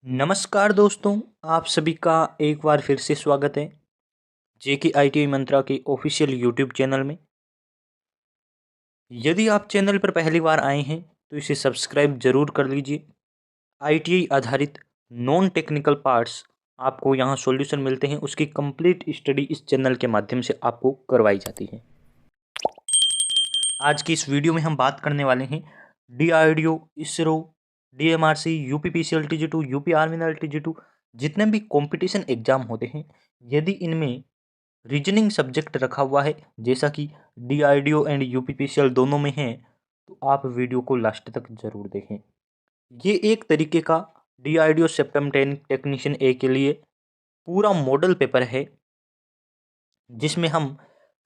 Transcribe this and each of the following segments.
नमस्कार दोस्तों, आप सभी का एक बार फिर से स्वागत है जेके आईटीआई मंत्रा के ऑफिशियल यूट्यूब चैनल में। यदि आप चैनल पर पहली बार आए हैं तो इसे सब्सक्राइब जरूर कर लीजिए। आईटीआई आधारित नॉन टेक्निकल पार्ट्स आपको यहाँ सॉल्यूशन मिलते हैं, उसकी कंप्लीट स्टडी इस चैनल के माध्यम से आपको करवाई जाती है। आज की इस वीडियो में हम बात करने वाले हैं DRDO, ISRO, DMRC, UPPCL, UP army एल-TG2 जितने भी कंपटीशन एग्जाम होते हैं, यदि इनमें रीजनिंग सब्जेक्ट रखा हुआ है जैसा कि डीआरडीओ एंड यूपीपीसीएल दोनों में है, तो आप वीडियो को लास्ट तक जरूर देखें। ये एक तरीके का डीआरडीओ सेप्टेम टेक्नीशियन ए के लिए पूरा मॉडल पेपर है जिसमें हम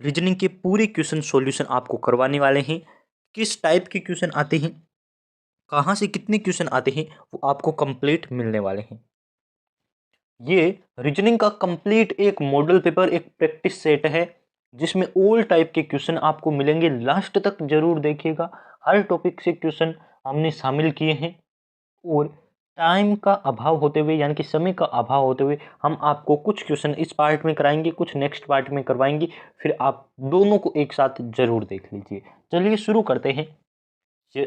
रीजनिंग के पूरे क्वेश्चन सॉल्यूशन आपको करवाने वाले हैं। किस टाइप के क्वेश्चन आते हैं, कहाँ से कितने क्वेश्चन आते हैं, वो आपको कंप्लीट मिलने वाले हैं। ये रीजनिंग का कंप्लीट एक मॉडल पेपर, एक प्रैक्टिस सेट है जिसमें ऑल टाइप के क्वेश्चन आपको मिलेंगे। लास्ट तक जरूर देखिएगा, हर टॉपिक से क्वेश्चन हमने शामिल किए हैं और टाइम का अभाव होते हुए, यानी कि समय का अभाव होते हुए, हम आपको कुछ क्वेश्चन इस पार्ट में कराएंगे, कुछ नेक्स्ट पार्ट में करवाएंगे, फिर आप दोनों को एक साथ जरूर देख लीजिए। चलिए शुरू करते हैं।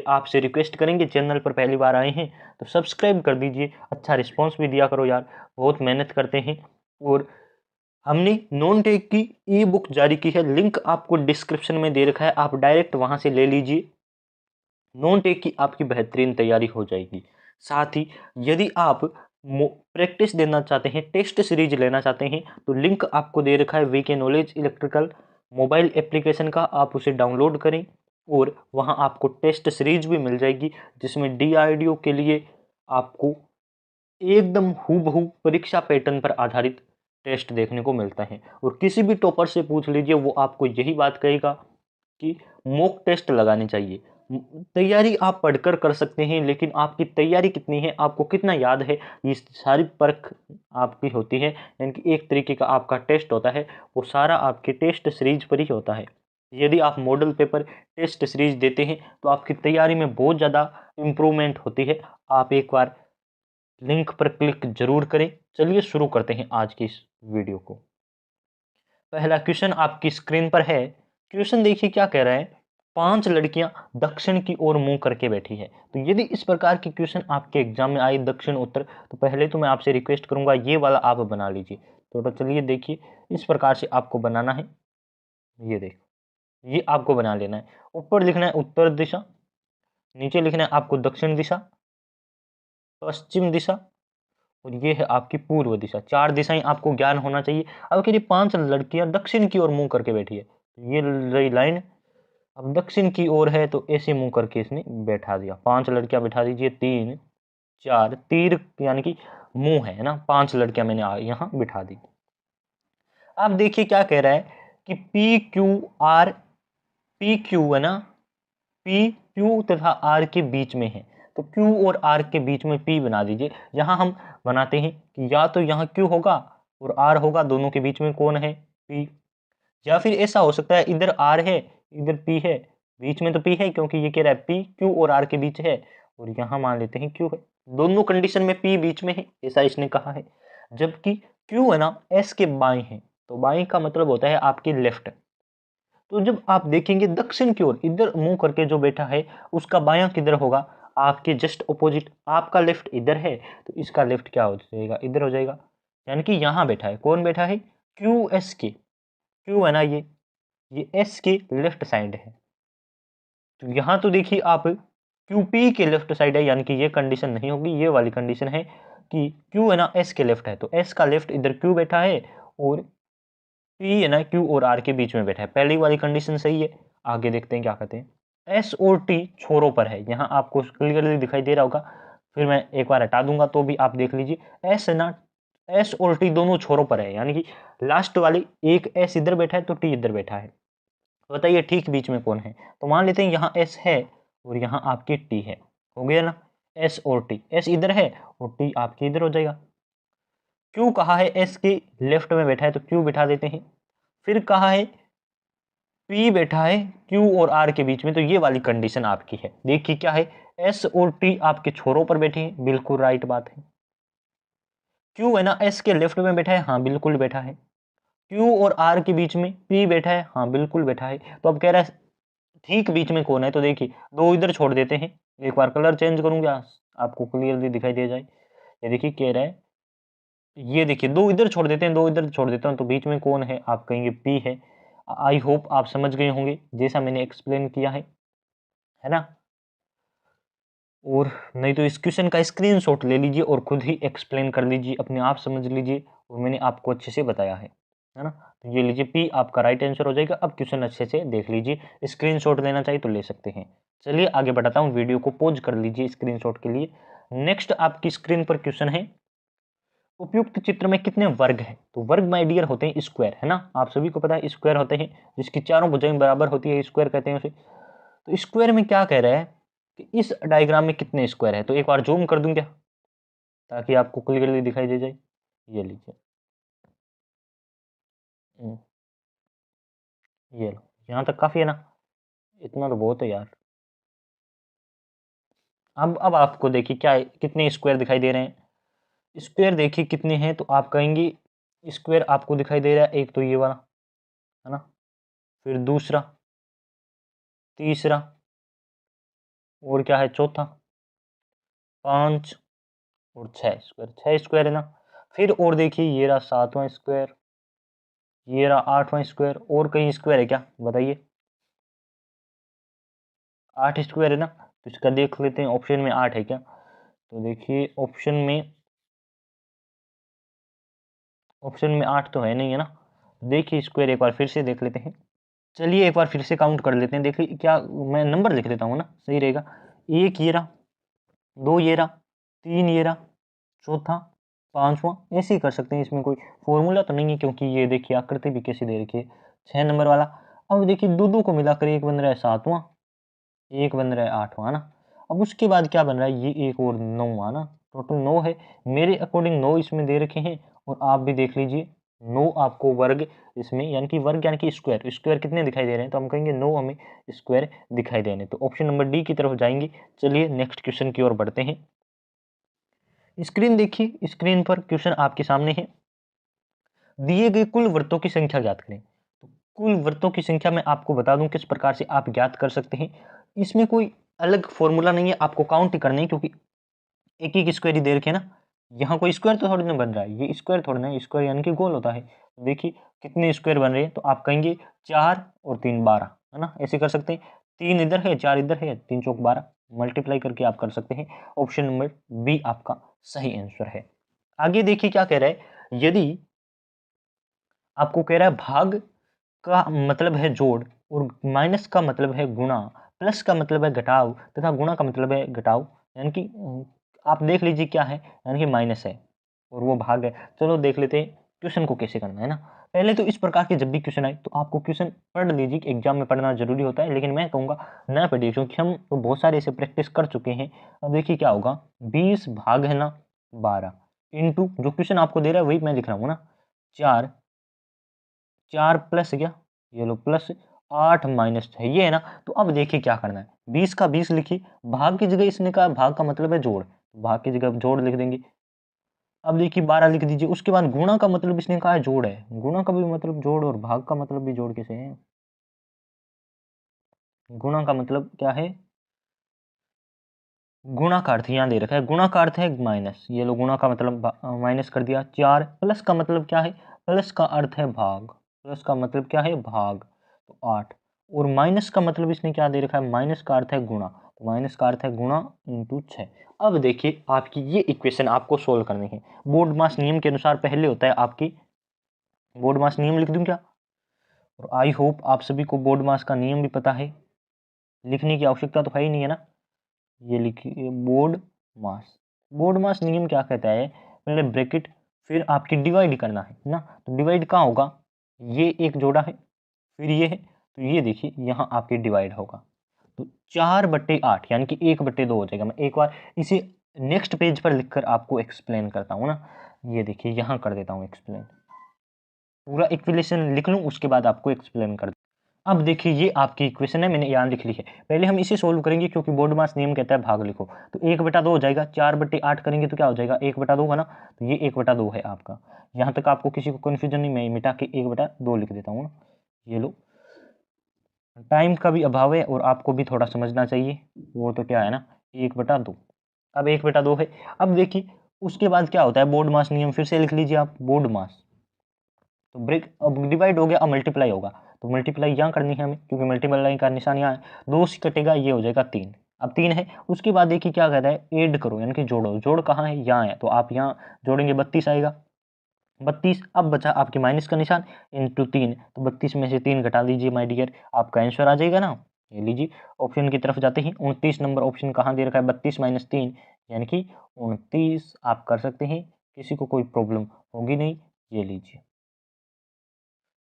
आपसे रिक्वेस्ट करेंगे, चैनल पर पहली बार आए हैं तो सब्सक्राइब कर दीजिए, अच्छा रिस्पांस भी दिया करो यार, बहुत मेहनत करते हैं। और हमने नॉन टेक की ई बुक जारी की है, लिंक आपको डिस्क्रिप्शन में दे रखा है, आप डायरेक्ट वहां से ले लीजिए। नॉन टेक की आपकी बेहतरीन तैयारी हो जाएगी। साथ ही यदि आप प्रैक्टिस देना चाहते हैं, टेस्ट सीरीज लेना चाहते हैं, तो लिंक आपको दे रखा है VK Knowledge Electrical mobile application का, आप उसे डाउनलोड करें और वहां आपको टेस्ट सीरीज भी मिल जाएगी जिसमें डीआरडीओ के लिए आपको एकदम हूबहू परीक्षा पैटर्न पर आधारित टेस्ट देखने को मिलता है। और किसी भी टॉपर से पूछ लीजिए, वो आपको यही बात कहेगा कि मॉक टेस्ट लगाने चाहिए। तैयारी आप पढ़कर कर सकते हैं, लेकिन आपकी तैयारी कितनी है, आपको कितना याद है, ये सारी परख आपकी होती है। यानी कि एक तरीके का आपका टेस्ट होता है, वो सारा आपके टेस्ट सीरीज पर ही होता है। यदि आप मॉडल पेपर टेस्ट सीरीज देते हैं तो आपकी तैयारी में बहुत ज़्यादा इम्प्रूवमेंट होती है। आप एक बार लिंक पर क्लिक जरूर करें। चलिए शुरू करते हैं आज की इस वीडियो को। पहला क्वेश्चन आपकी स्क्रीन पर है। क्वेश्चन देखिए क्या कह रहा है। 5 लड़कियां दक्षिण की ओर मुंह करके बैठी है। तो यदि इस प्रकार के क्वेश्चन आपके एग्जाम में आए दक्षिण उत्तर, तो पहले तो मैं आपसे रिक्वेस्ट करूंगा ये वाला आप बना लीजिए। तो चलिए देखिए, इस प्रकार से आपको बनाना है। ये देखो, ये आपको बना लेना है। ऊपर लिखना है उत्तर दिशा, नीचे लिखना है आपको दक्षिण दिशा, पश्चिम दिशा, और ये है आपकी पूर्व दिशा। 4 दिशाएं आपको ज्ञान होना चाहिए। अब कह रही 5 लड़कियां दक्षिण की ओर मुंह करके बैठी है, तो ये रही लाइन। अब दक्षिण की ओर है तो ऐसे मुंह करके इसने बैठा दिया। 5 लड़कियां बैठा दीजिए, 3 4 तीर यानी कि मुंह है ना, 5 लड़कियां मैंने यहाँ बिठा दी। अब देखिए क्या कह रहा है कि पी क्यू है ना, पी क्यू तथा आर के बीच में है, तो क्यू और आर के बीच में पी बना दीजिए। यहाँ हम बनाते हैं कि या तो यहाँ क्यू होगा और आर होगा, दोनों के बीच में कौन है, पी। या फिर ऐसा हो सकता है इधर आर है इधर पी है, बीच में तो पी है क्योंकि ये कह रहा है पी क्यू और आर के बीच है, और यहाँ मान लेते हैं क्यू है। दोनों कंडीशन में पी बीच में है, ऐसा इसने कहा है। जबकि क्यू है ना एस के बाएं है, तो बाएं का मतलब होता है आपकी लेफ्ट। तो जब आप देखेंगे दक्षिण की ओर इधर मुंह करके जो बैठा है, उसका बायां किधर होगा, आपके जस्ट ऑपोजिट। आपका लेफ्ट इधर है तो इसका लेफ्ट क्या हो जाएगा, इधर हो जाएगा। यानी कि यहाँ बैठा है, कौन बैठा है, क्यू एस के। क्यू है ना ये एस के लेफ्ट साइड है। तो यहाँ तो देखिए आप क्यू पी के लेफ्ट साइड है, यानी कि ये कंडीशन नहीं होगी, ये वाली कंडीशन है कि क्यू है ना एस के लेफ्ट है, तो एस का लेफ्ट इधर क्यू बैठा है और पी है ना क्यू और आर के बीच में बैठा है। पहली वाली कंडीशन सही है। आगे देखते हैं क्या कहते हैं। एस और टी छोरों पर है, यहाँ आपको क्लियरली दिखाई दे रहा होगा, फिर मैं एक बार हटा दूंगा तो भी आप देख लीजिए। एस है ना, एस और टी दोनों छोरों पर है, यानी कि लास्ट वाली एक एस इधर बैठा है तो टी इधर बैठा है। तो बताइए ठीक बीच में कौन है, तो मान लेते हैं यहाँ एस है और यहाँ आपकी टी है। हो गया ना, एस और टी, एस इधर है और टी आपके इधर हो जाएगा। क्यू कहा है एस के लेफ्ट में बैठा है तो क्यू बिठा देते हैं। फिर कहा है पी बैठा है क्यू और आर के बीच में, तो ये वाली कंडीशन आपकी है। देखिए क्या है, एस और टी आपके छोरों पर बैठे हैं, बिल्कुल राइट बात है। क्यू है ना एस के लेफ्ट में बैठा है, हाँ बिल्कुल बैठा है। क्यू और आर के बीच में पी बैठा है, हाँ बिल्कुल बैठा है। तो अब कह रहा है ठीक बीच में कौन है, तो देखिए दो इधर छोड़ देते हैं, एक बार कलर चेंज करूंगा आपको क्लियरली दिखाई दे जाए। ये देखिए कह रहा है, ये देखिए दो इधर छोड़ देते हैं, दो इधर छोड़ देता हूँ, तो बीच में कौन है, आप कहेंगे पी है। आई होप आप समझ गए होंगे जैसा मैंने एक्सप्लेन किया है ना। और नहीं तो इस क्वेश्चन का स्क्रीनशॉट ले लीजिए और खुद ही एक्सप्लेन कर लीजिए, अपने आप समझ लीजिए, और मैंने आपको अच्छे से बताया है ना। तो ये लीजिए पी आपका राइट आंसर हो जाएगा। अब क्वेश्चन अच्छे से देख लीजिए, स्क्रीनशॉट लेना चाहिए तो ले सकते हैं। चलिए आगे बढ़ाता हूँ, वीडियो को पॉज कर लीजिए स्क्रीनशॉट के लिए। नेक्स्ट आपकी स्क्रीन पर क्वेश्चन है, उपयुक्त चित्र में कितने वर्ग हैं। तो वर्ग माय डियर होते हैं स्क्वायर, है ना, आप सभी को पता है स्क्वायर होते हैं जिसकी चारों भुजाएं बराबर होती है, स्क्वायर कहते हैं उसे। तो स्क्वायर में क्या कह रहा है कि इस डायग्राम में कितने स्क्वायर है, तो एक बार जूम कर दूं क्या, ताकि आपको क्लियरली दिखाई दे जाए। ये लीजिए, ये लो, यहाँ तक काफी है ना, इतना तो बहुत है यार। अब आपको देखिए क्या है, कितने स्क्वायर दिखाई दे रहे हैं। स्क्वायर देखिए कितने हैं, तो आप कहेंगे स्क्वायर आपको दिखाई दे रहा है, एक तो ये वाला है ना, फिर दूसरा, तीसरा, और क्या है चौथा, 5 और 6 स्क्वायर, 6 स्क्वायर है ना। फिर और देखिए ये रहा 7वां स्क्वायर, ये रहा 8वां स्क्वायर, और कहीं स्क्वायर है क्या बताइए। 8 स्क्वायर है ना, तो इसका देख लेते हैं ऑप्शन में 8 है क्या। तो देखिए ऑप्शन में 8 तो है नहीं, है ना। देखिए स्क्वायर एक बार फिर से देख लेते हैं। चलिए एक बार फिर से काउंट कर लेते हैं, देखिए क्या, मैं नंबर लिख देता हूँ ना, सही रहेगा। एक ये रहा, दो ये रहा, तीन ये रहा, चौथा, पांचवा, ऐसे ही कर सकते हैं, इसमें कोई फॉर्मूला तो नहीं है, क्योंकि ये देखिए आकृति भी कैसी दे रखी है, 6 नंबर वाला। अब देखिए दो दो को मिलाकर एक बन रहा है 7वां, एक बन रहा है 8वां ना। अब उसके बाद क्या बन रहा है, ये एक और 9वां ना, टोटल 9 है मेरे अकॉर्डिंग, 9 इसमें दे रखे हैं। और आप भी देख लीजिए 9 आपको वर्ग इसमें, यानी कि वर्ग यानी कि स्क्वायर, स्क्वायर कितने दिखाई दे रहे हैं, तो हम कहेंगे 9 हमें स्क्वायर दिखाई दे रहे हैं, तो ऑप्शन नंबर डी की तरफ जाएंगे। चलिए नेक्स्ट क्वेश्चन की ओर बढ़ते हैं। स्क्रीन देखिए, स्क्रीन पर क्वेश्चन आपके सामने है, दिए गए कुल वृत्तों की संख्या ज्ञात करें। तो कुल वृत्तों की संख्या मैं आपको बता दूं किस प्रकार से आप ज्ञात कर सकते हैं। इसमें कोई अलग फॉर्मूला नहीं है, आपको काउंट ही करनी है, क्योंकि एक एक स्क्वायर ही दे रखे ना। यहाँ कोई स्क्वायर तो थोड़ी ना बन रहा है, ये स्क्वायर थोड़ा ना, स्क्वायर यानी कि गोल होता है। देखिए कितने स्क्वायर बन रहे हैं, तो आप कहेंगे 4 और 3 12, है ना, ऐसे कर सकते हैं। 3 इधर है, 4 इधर है, 3 चौक 12, मल्टीप्लाई करके आप कर सकते हैं। ऑप्शन नंबर बी आपका सही आंसर है। आगे देखिए क्या कह रहा है, यदि आपको कह रहा है भाग का मतलब है जोड़, और माइनस का मतलब है गुणा, प्लस का मतलब है घटाव, तथा गुणा का मतलब है घटाव, यानी कि आप देख लीजिए क्या है, यानी कि माइनस है और वो भाग है। चलो देख लेते हैं क्वेश्चन को कैसे करना है ना। पहले तो इस प्रकार के जब भी क्वेश्चन आए तो आपको क्वेश्चन पढ़ लीजिए, एग्जाम में पढ़ना जरूरी होता है, लेकिन मैं कहूँगा न पढ़िए, क्योंकि हम तो बहुत सारे ऐसे प्रैक्टिस कर चुके हैं। अब देखिए क्या होगा, 20 भाग है ना 12 इंटू जो क्वेश्चन आपको दे रहा है वही मैं लिख रहा हूँ ना, 4, 4 प्लस क्या, ये लो प्लस 8 माइनस 6, ये है ना। तो अब देखिए क्या करना है, 20 का 20 लिखिए, भाग की जगह इसने कहा भाग का मतलब है जोड़, भाग की जगह जोड़ लिख देंगे। अब देखिए 12 लिख दीजिए, उसके बाद गुणा का मतलब इसने कहा है जोड़ है, गुणा का भी मतलब जोड़ और भाग का मतलब भी जोड़ कैसे है, गुणा का मतलब क्या है, गुणा का अर्थ यहाँ दे रखा है, गुणा का अर्थ है माइनस, ये लो गुणा का मतलब माइनस कर दिया। 4 प्लस का मतलब क्या है, प्लस का अर्थ है भाग, प्लस का मतलब क्या है भाग, तो 8, और माइनस का मतलब इसने क्या दे रखा है, माइनस का अर्थ है गुणा, तो माइनस का अर्थ है गुणा इंटू 6। अब देखिए आपकी ये इक्वेशन आपको सोल्व करनी है, बोर्ड मास नियम के अनुसार पहले होता है आपकी, बोर्ड मास नियम लिख दूं क्या, और आई होप आप सभी को बोर्ड मास का नियम भी पता है, लिखने की आवश्यकता तो है ही नहीं है ना। ये लिखिए बोर्ड मास, बोर्ड मास नियम क्या कहता है, पहले ब्रैकेट, फिर आपकी डिवाइड करना है ना, तो डिवाइड कहाँ होगा, ये एक जोड़ा है, फिर ये है, तो ये देखिए यहाँ आपके डिवाइड होगा, तो 4/8 यानी कि 1/2 हो जाएगा। मैं एक बार इसे नेक्स्ट पेज पर लिखकर आपको एक्सप्लेन करता हूँ ना, ये देखिए यहाँ कर देता हूँ एक्सप्लेन, पूरा इक्वेशन लिख लूँ उसके बाद आपको एक्सप्लेन कर दूँ। अब देखिए ये आपकी इक्वेशन है, मैंने यहाँ लिख ली है। पहले हम इसे सोल्व करेंगे क्योंकि बोर्ड मास नियम कहता है भाग लिखो। तो 1/2 हो जाएगा, 4/8 करेंगे तो क्या हो जाएगा 1/2 है ना, तो ये 1/2 है आपका। यहाँ तक आपको किसी को कन्फ्यूजन नहीं, मैं मिटा के 1/2 लिख देता हूँ। ये लो, टाइम का भी अभाव है और आपको भी थोड़ा समझना चाहिए, वो तो क्या है ना 1/2। अब 1/2 है। अब देखिए उसके बाद क्या होता है, बोर्ड मास नियम फिर से लिख लीजिए आप, बोर्ड मास तो ब्रेक अब डिवाइड हो गया, अब मल्टीप्लाई होगा, तो मल्टीप्लाई यहाँ करनी है हमें क्योंकि मल्टीप्लाई का निशान यहाँ है, 2 से कटेगा, ये हो जाएगा 3। अब 3 है, उसके बाद देखिए क्या कहता है, ऐड करो यानी कि जोड़ो। जोड़ कहाँ है, यहाँ है, तो आप यहाँ जोड़ेंगे 32 आएगा, 32। अब बचा आपके माइनस का निशान इंटू 3, तो 32 में से 3 घटा दीजिए माय डियर, आपका आंसर आ जाएगा ना। ये लीजिए ऑप्शन की तरफ जाते ही 29 नंबर ऑप्शन कहाँ दे रखा है, 32 - 3 यानी कि 29 आप कर सकते हैं, किसी को कोई प्रॉब्लम होगी नहीं। ये लीजिए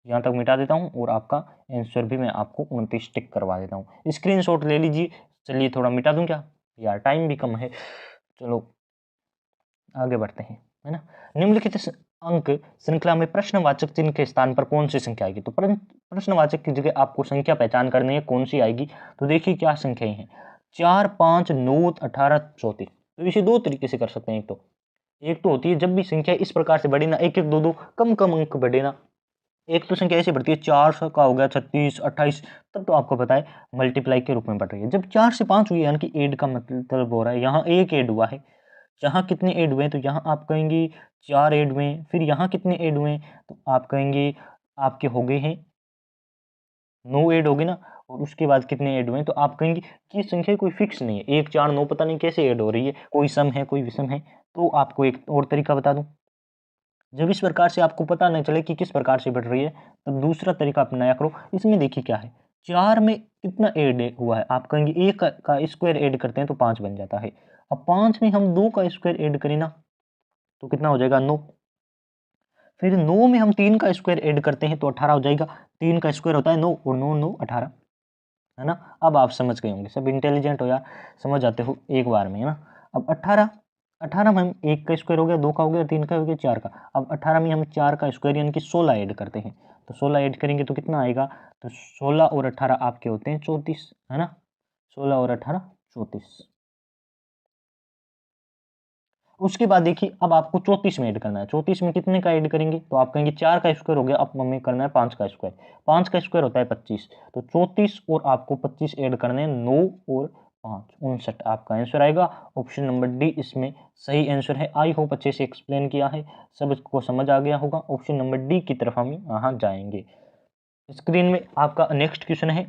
यहाँ तक मिटा देता हूँ और आपका आंसर भी मैं आपको 29 टिक करवा देता हूँ। स्क्रीनशॉट ले लीजिए। चलिए थोड़ा मिटा दूँ क्या यार, टाइम भी कम है, चलो आगे बढ़ते हैं, है ना। निम्नलिखित अंक श्रृंखला में प्रश्नवाचक चिन्ह के स्थान पर कौन सी संख्या आएगी, तो प्रश्नवाचक की जगह आपको संख्या पहचान करनी है कौन सी आएगी। तो देखिए क्या संख्याएं हैं, 4, 5, 9, 18, 34। तो इसे दो तरीके से कर सकते हैं। एक तो होती है जब भी संख्या इस प्रकार से बढ़े ना, 1, 1, 2, 2 कम कम अंक बढ़े ना। एक तो संख्या ऐसे बढ़ती है, 4 का हो गया 36, 28, तब तो आपको पता है मल्टीप्लाई के रूप में बढ़ रही है। जब 4 से 5 हुई यानी कि ऐड का मतलब हो रहा है, यहाँ एक ऐड हुआ है, यहाँ कितने ऐड हुए हैं, तो यहाँ आप कहेंगे 4 ऐड हुए हैं। फिर यहाँ कितने ऐड हुए हैं, तो आप कहेंगे आपके हो गए हैं 9 ऐड हो गए ना। और उसके बाद कितने ऐड हुए हैं, तो आप कहेंगे कि ये संख्या कोई फिक्स नहीं है, 1, 4, 9 पता नहीं कैसे ऐड हो रही है, कोई सम है कोई विषम है। तो आपको एक और तरीका बता दूं, जब इस प्रकार से आपको पता नहीं चले कि किस प्रकार से बढ़ रही है, तब दूसरा तरीका अपनाया करो। इसमें देखिए क्या है, 4 में कितना ऐड हुआ है, आप कहेंगे 1 का स्क्वायर ऐड करते हैं तो 5 बन जाता है। अब 5 में हम 2 का स्क्वायर ऐड करें ना, तो कितना हो जाएगा 9। फिर 9 में हम 3 का स्क्वायर ऐड करते हैं तो 18 हो जाएगा। 3 का स्क्वायर होता है 9 और 9 9 18, है ना। अब आप समझ गए होंगे, सब इंटेलिजेंट हो यार, समझ आते हो एक बार में, है ना। अब 18 में हम 1 का स्क्वायर हो गया, 2 का हो गया, 3 का हो गया, 4 का। अब 18 में हम 4 का स्क्वायर यानी कि 16 ऐड करते हैं, तो 16 ऐड करेंगे तो कितना आएगा, तो 16 और 18 आपके होते हैं 34, है ना। 16 और 18 34। उसके बाद देखिए अब आपको 34 में ऐड करना है। 34 में कितने का ऐड करेंगे, तो आप कहेंगे 4 का स्क्वायर हो गया, अब हमें करना है 5 का स्क्वायर। 5 का स्क्वायर होता है 25, तो 34 और आपको 25 ऐड करने हैं, 9 और 5 59 आपका आंसर आएगा। ऑप्शन नंबर डी इसमें सही आंसर है। आई होप अच्छे से एक्सप्लेन किया है, सबको समझ आ गया होगा। ऑप्शन नंबर डी की तरफ हम यहाँ जाएंगे। स्क्रीन में आपका नेक्स्ट क्वेश्चन है,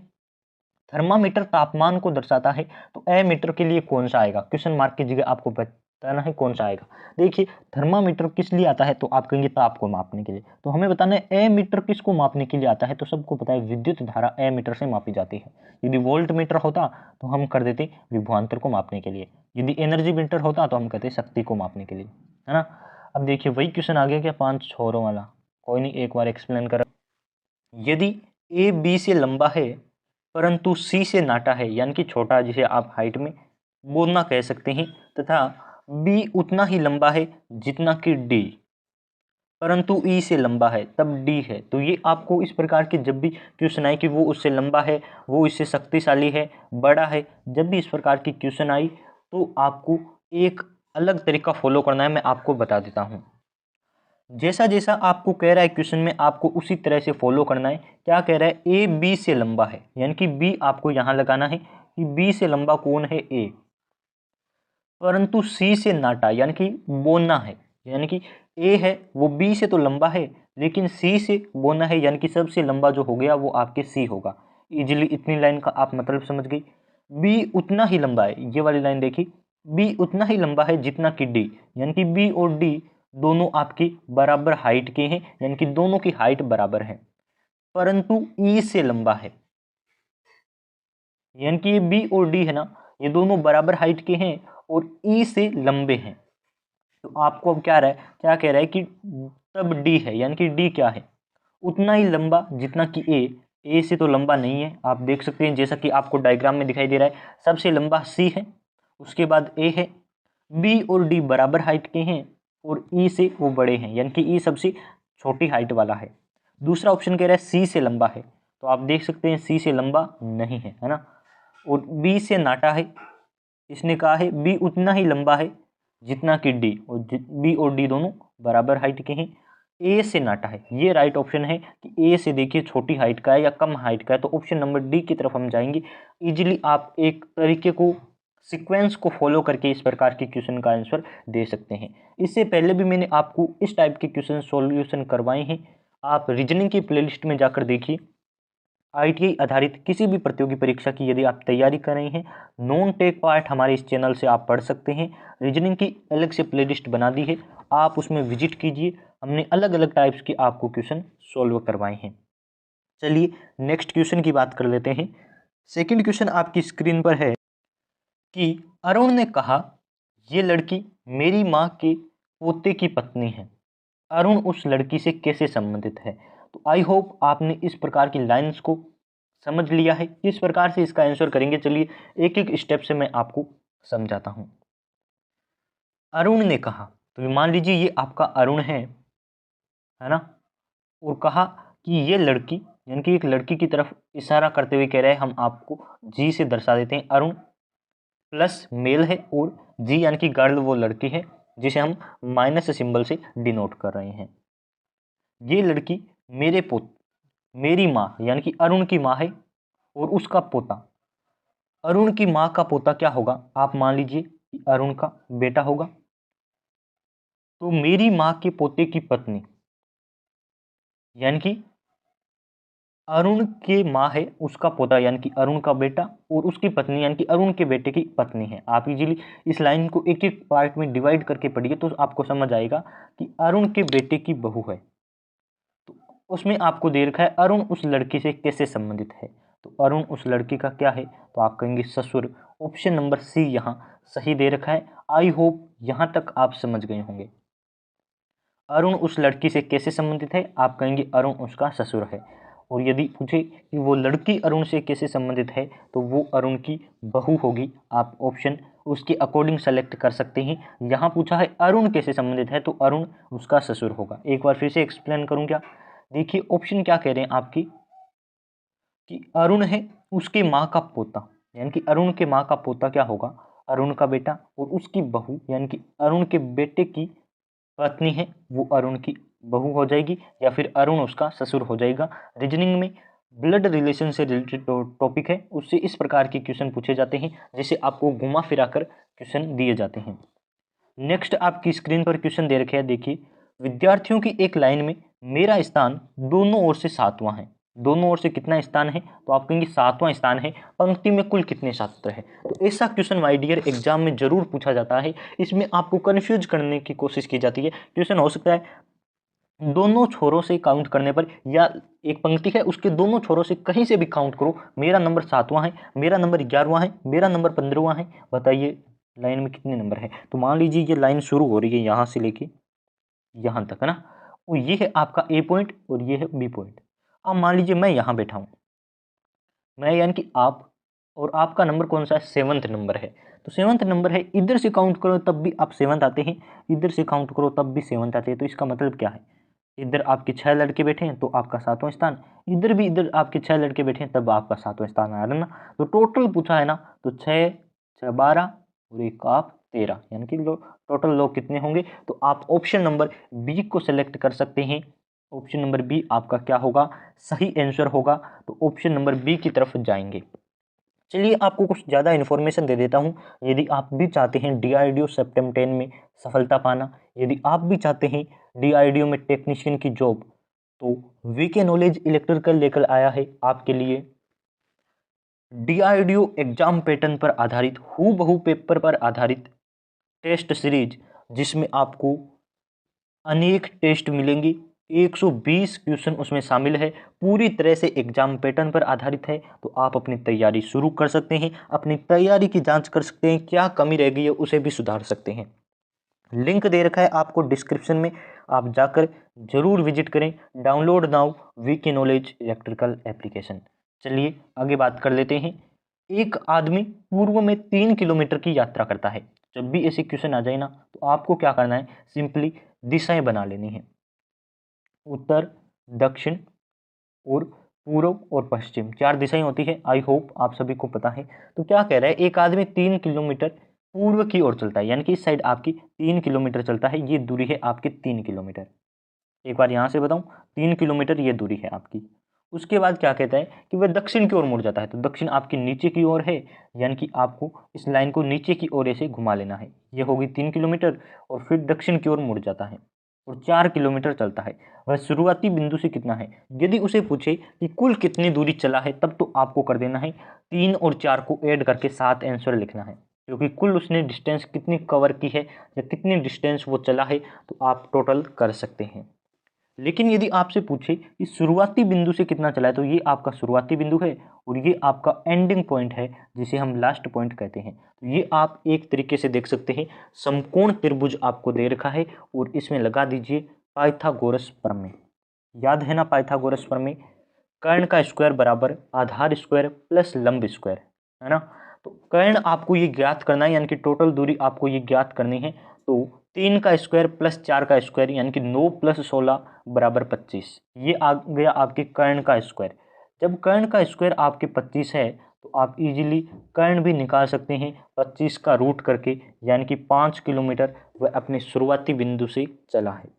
थर्मामीटर तापमान को दर्शाता है, तो एमीटर के लिए कौन सा आएगा, क्वेश्चन मार्क की जगह आपको बताना है कौन सा आएगा। देखिए थर्मामीटर किस लिए आता है, तो आप कहेंगे ताप को मापने के लिए, तो हमें बताना है एमीटर किसको मापने के लिए आता है। तो सबको पता है विद्युत धारा एमीटर से मापी जाती है। यदि वोल्ट मीटर होता तो हम कर देते विभवांतर को मापने के लिए, यदि एनर्जी मीटर होता तो हम कहते शक्ति को मापने के लिए, है ना। अब देखिए वही क्वेश्चन आ गया क्या, 5 छोरों वाला, कोई नहीं एक बार एक्सप्लेन कर। यदि ए बी से लंबा है परंतु सी से नाटा है यानी कि छोटा, जिसे आप हाइट में बोलना कह सकते हैं, तथा बी उतना ही लंबा है जितना कि डी परंतु ई से लंबा है, तब डी है। तो ये आपको इस प्रकार के जब भी क्वेश्चन आए कि वो उससे लंबा है, वो इससे शक्तिशाली है, बड़ा है, जब भी इस प्रकार की क्वेश्चन आई तो आपको एक अलग तरीका फॉलो करना है, मैं आपको बता देता हूँ। जैसा जैसा आपको कह रहा है क्वेश्चन में, आपको उसी तरह से फॉलो करना है। क्या कह रहा है, ए बी से लंबा है यानी कि बी आपको यहाँ लगाना है कि बी से लंबा कौन है, ए, परंतु सी से नाटा यानी कि बोलना है, यानी कि ए है वो बी से तो लंबा है लेकिन सी से बोलना है, यानी कि सबसे लंबा जो हो गया वो आपके सी होगा। इजीली इतनी लाइन का आप मतलब समझ गई। बी उतना ही लंबा है, ये वाली लाइन देखी, बी उतना ही लंबा है जितना कि डी, यानी कि बी और डी दोनों आपकी बराबर हाइट के हैं, यानी कि दोनों की हाइट बराबर है, परंतु ई से लंबा है, यानी कि ये बी और डी है ना, ये दोनों बराबर हाइट के हैं और ई से लंबे हैं। तो आपको अब क्या कह रहा है कि तब डी है, यानी कि डी क्या है, उतना ही लंबा जितना कि ए से तो लंबा नहीं है। आप देख सकते हैं जैसा कि आपको डायग्राम में दिखाई दे रहा है, सबसे लंबा सी है, उसके बाद ए है, बी और डी बराबर हाइट के हैं और ई से वो बड़े हैं, यानी कि ई सबसे छोटी हाइट वाला है। दूसरा ऑप्शन कह रहा है सी से लंबा है, तो आप देख सकते हैं सी से लंबा नहीं है, है ना। और बी से नाटा है, इसने कहा है बी उतना ही लंबा है जितना कि डी, और बी और डी दोनों बराबर हाइट के हैं। ए से नाटा है, ये राइट ऑप्शन है कि ए से देखिए छोटी हाइट का है या कम हाइट का है, तो ऑप्शन नंबर डी की तरफ हम जाएंगे। इजीली आप एक तरीके को सीक्वेंस को फॉलो करके इस प्रकार के क्वेश्चन का आंसर दे सकते हैं। इससे पहले भी मैंने आपको इस टाइप के क्वेश्चन सॉल्यूशन करवाए हैं, आप रीजनिंग की प्लेलिस्ट में जाकर देखिए। ITI आधारित किसी भी प्रतियोगी परीक्षा की यदि आप तैयारी कर रहे हैं, नॉन टेक पार्ट हमारे इस चैनल से आप पढ़ सकते हैं। रीजनिंग की अलग से प्लेलिस्ट बना दी है, आप उसमें विजिट कीजिए। हमने अलग अलग टाइप्स के आपको क्वेश्चन सॉल्व करवाए हैं। चलिए नेक्स्ट क्वेश्चन की बात कर लेते हैं। सेकंड क्वेश्चन आपकी स्क्रीन पर है कि अरुण ने कहा ये लड़की मेरी माँ के पोते की पत्नी है, अरुण उस लड़की से कैसे संबंधित है। तो आई होप आपने इस प्रकार की लाइंस को समझ लिया है, किस प्रकार से इसका आंसर करेंगे। चलिए एक एक स्टेप से मैं आपको समझाता हूं। अरुण ने कहा, तो मान लीजिए ये आपका अरुण है ना, और कहा कि ये लड़की, यानी कि एक लड़की की तरफ इशारा करते हुए कह रहे हैं, हम आपको जी से दर्शा देते हैं। अरुण प्लस मेल है और जी यानी कि गर्ल वो लड़की है जिसे हम माइनस सिंबल से डिनोट कर रहे हैं। ये लड़की मेरी माँ यानी कि अरुण की माँ है और उसका पोता, अरुण की माँ का पोता क्या होगा, आप मान लीजिए कि अरुण का बेटा होगा। तो मेरी माँ के पोते की पत्नी यानी कि अरुण के माँ है, उसका पोता यानी कि अरुण का बेटा, और उसकी पत्नी यानी कि अरुण के बेटे की पत्नी है। आप इजीली इस लाइन को एक एक पार्ट में डिवाइड करके पढ़िए तो आपको समझ आएगा कि अरुण के बेटे की बहू है। तो उसमें आपको दे रखा है अरुण उस लड़की से कैसे संबंधित है। तो अरुण उस लड़की का क्या है, तो आप कहेंगे ससुर। ऑप्शन नंबर सी यहाँ सही दे रखा है। आई होप यहाँ तक आप समझ गए होंगे। अरुण उस लड़की से कैसे संबंधित है, आप कहेंगे अरुण उसका ससुर है। और यदि पूछे कि वो लड़की अरुण से कैसे संबंधित है, तो वो अरुण की बहू होगी। आप ऑप्शन उसके अकॉर्डिंग सेलेक्ट कर सकते हैं। यहाँ पूछा है अरुण कैसे संबंधित है, तो अरुण उसका ससुर होगा। एक बार फिर से एक्सप्लेन करूँ क्या, देखिए ऑप्शन क्या कह रहे हैं आपकी कि अरुण है उसके माँ का पोता, यानी कि अरुण के माँ का पोता क्या होगा, अरुण का बेटा, और उसकी बहू यानी कि अरुण के बेटे की पत्नी है, वो अरुण की बहू हो जाएगी, या फिर अरुण उसका ससुर हो जाएगा। रीजनिंग में ब्लड रिलेशन से रिलेटेड टॉपिक है, उससे इस प्रकार के क्वेश्चन पूछे जाते हैं, जिसे आपको घुमा फिरा कर क्वेश्चन दिए जाते हैं। नेक्स्ट आपकी स्क्रीन पर क्वेश्चन दे रखे हैं, देखिए विद्यार्थियों की एक लाइन में मेरा स्थान दोनों ओर से 7वां है। दोनों ओर से कितना स्थान है, तो आप कहेंगे 7वां स्थान है। पंक्ति में कुल कितने छात्र हैं, तो ऐसा क्वेश्चन माय डियर एग्जाम में जरूर पूछा जाता है। इसमें आपको कंफ्यूज करने की कोशिश की जाती है। क्वेश्चन हो सकता है दोनों छोरों से काउंट करने पर, या एक पंक्ति है उसके दोनों छोरों से कहीं से भी काउंट करो, मेरा नंबर 7वां है, मेरा नंबर 11वां है, मेरा नंबर 15वां है, बताइए लाइन में कितने नंबर है। तो मान लीजिए ये लाइन शुरू हो रही है यहाँ से लेके यहाँ तक, है ना, और ये है आपका ए पॉइंट और ये है बी पॉइंट। अब मान लीजिए मैं यहाँ बैठा हूँ, मैं यानी कि आप, और आपका नंबर कौन सा है, 7th नंबर है। तो 7th नंबर है, इधर से काउंट करो तब भी आप 7th आते हैं, इधर से काउंट करो तब भी 7th आते हैं। तो इसका मतलब क्या है, इधर आपके 6 लड़के बैठे हैं तो आपका 7वां स्थान, इधर आपके 6 लड़के बैठे हैं तब आपका 7वां स्थान आ रहा है ना। तो टोटल पूछा है ना, तो 6 6 12 और एक आप 13, यानी कि टोटल लोग कितने होंगे। तो आप ऑप्शन नंबर बी को सिलेक्ट कर सकते हैं। ऑप्शन नंबर बी आपका क्या होगा, सही आंसर होगा। तो ऑप्शन नंबर बी की तरफ जाएंगे। चलिए आपको कुछ ज़्यादा इन्फॉर्मेशन दे देता हूँ। यदि आप भी चाहते हैं DRDO सेप्टेम्बर 10 में सफलता पाना, यदि आप भी चाहते हैं DRDO में टेक्नीशियन की जॉब, तो वीके नॉलेज इलेक्ट्रिकल लेकर आया है आपके लिए DRDO एग्जाम पैटर्न पर आधारित, हूबहू पेपर पर आधारित टेस्ट सीरीज, जिसमें आपको अनेक टेस्ट मिलेंगे। 120 क्वेश्चन उसमें शामिल है, पूरी तरह से एग्जाम पैटर्न पर आधारित है। तो आप अपनी तैयारी शुरू कर सकते हैं, अपनी तैयारी की जांच कर सकते हैं, क्या कमी रह गई है उसे भी सुधार सकते हैं। लिंक दे रखा है आपको डिस्क्रिप्शन में, आप जाकर जरूर विजिट करें। Download now VK Knowledge Electrical application. चलिए आगे बात कर लेते हैं। एक आदमी पूर्व में 3 किलोमीटर की यात्रा करता है। जब भी ऐसे क्वेश्चन आ जाए ना, तो आपको क्या करना है, सिंपली दिशाएं बना लेनी है, उत्तर, दक्षिण और पूर्व और पश्चिम 4 दिशाएं होती है, आई होप आप सभी को पता है। तो क्या कह रहा है, एक आदमी 3 किलोमीटर पूर्व की ओर चलता है, यानी कि इस साइड आपकी 3 किलोमीटर चलता है, ये दूरी है आपकी 3 किलोमीटर। एक बार यहाँ से बताऊँ, 3 किलोमीटर ये दूरी है आपकी। उसके बाद क्या कहता है कि वह दक्षिण की ओर मुड़ जाता है, तो दक्षिण आपकी नीचे की ओर है, यानी कि आपको इस लाइन को नीचे की ओर ऐसे घुमा लेना है। ये होगी 3 किलोमीटर और फिर दक्षिण की ओर मुड़ जाता है और 4 किलोमीटर चलता है। वह शुरुआती बिंदु से कितना है, यदि उसे पूछे कि कुल कितनी दूरी चला है, तब तो आपको कर देना है 3 और 4 को ऐड करके 7 आंसर लिखना है, क्योंकि कुल उसने डिस्टेंस कितनी कवर की है या कितनी डिस्टेंस वो चला है तो आप टोटल कर सकते हैं। लेकिन यदि आपसे पूछे कि शुरुआती बिंदु से कितना चला है, तो ये आपका शुरुआती बिंदु है और ये आपका एंडिंग पॉइंट है, जिसे हम लास्ट पॉइंट कहते हैं। तो ये आप एक तरीके से देख सकते हैं, समकोण त्रिभुज आपको दे रखा है और इसमें लगा दीजिए पाइथागोरस प्रमेय। याद है ना पाइथागोरस प्रमेय, कर्ण का स्क्वायर बराबर आधार स्क्वायर प्लस लंब स्क्वायर, है ना। तो कर्ण आपको ये ज्ञात करना है, यानी कि टोटल दूरी आपको ये ज्ञात करनी है। तो 3 का स्क्वायर प्लस 4 का स्क्वायर, यानी कि 9 + 16 बराबर 25, ये आ गया आपके कर्ण का स्क्वायर। जब कर्ण का स्क्वायर आपके 25 है तो आप इजीली कर्ण भी निकाल सकते हैं 25 का रूट करके, यानी कि 5 किलोमीटर वह अपने शुरुआती बिंदु से चला है।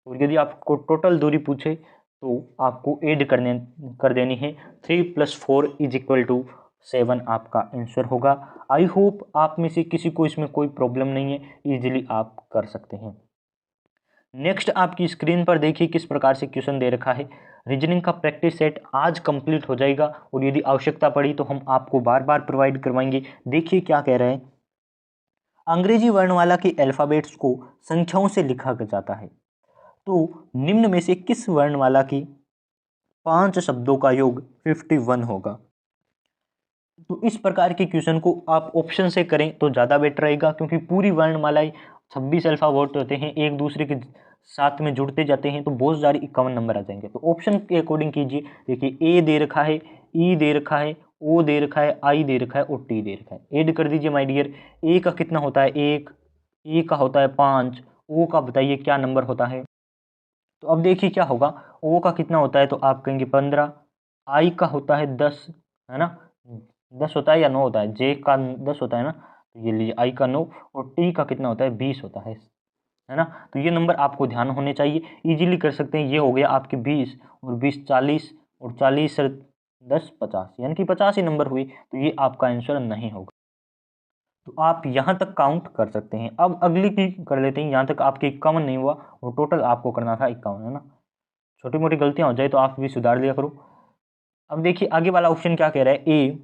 और यदि आपको टोटल दूरी पूछे तो आपको ऐड कर देनी है 3 + 4 = 7 आपका आंसर होगा। आई होप आप में से किसी को इसमें कोई प्रॉब्लम नहीं है, इजीली आप कर सकते हैं। नेक्स्ट आपकी स्क्रीन पर देखिए किस प्रकार से क्वेश्चन दे रखा है। रीजनिंग का प्रैक्टिस सेट आज कंप्लीट हो जाएगा और यदि आवश्यकता पड़ी तो हम आपको बार बार प्रोवाइड करवाएंगे। देखिए क्या कह रहे हैं, अंग्रेजी वर्णमाला के अल्फाबेट्स को संख्याओं से लिखा जाता है, तो निम्न में से किस वर्णमाला की 5 शब्दों का योग 51 होगा। तो इस प्रकार के क्वेश्चन को आप ऑप्शन से करें तो ज़्यादा बेटर रहेगा, क्योंकि पूरी वर्णमालाएं 26 अल्फाबेट होते हैं, एक दूसरे के साथ में जुड़ते जाते हैं, तो बहुत सारे 51 नंबर आ जाएंगे। तो ऑप्शन के अकॉर्डिंग कीजिए। देखिए ए दे रखा है, ई दे रखा है, ओ दे रखा है, आई दे रखा है और टी दे रखा है। ऐड कर दीजिए माय डियर। ए का कितना होता है 1, ई का होता है 5, ओ का बताइए क्या नंबर होता है। तो अब देखिए क्या होगा, ओ का कितना होता है तो आप कहेंगे 15, आई का होता है 10, है ना, 10 होता है या 9 होता है, जे का 10 होता है ना, तो ये लीजिए आई का 9, और टी का कितना होता है 20 होता है ना। तो ये नंबर आपको ध्यान होने चाहिए, इजीली कर सकते हैं। ये हो गया आपके 20 और 20 40 और 40 से 10 50, यानी कि 50 ही नंबर हुए, तो ये आपका आंसर नहीं होगा। तो आप यहाँ तक काउंट कर सकते हैं। अब अगली की कर लेते हैं, यहाँ तक आपके 51 नहीं हुआ और टोटल आपको करना था 51, है ना। छोटी मोटी गलतियाँ हो जाए तो आप भी सुधार लिया करो। अब देखिए आगे वाला ऑप्शन क्या कह रहा है, ए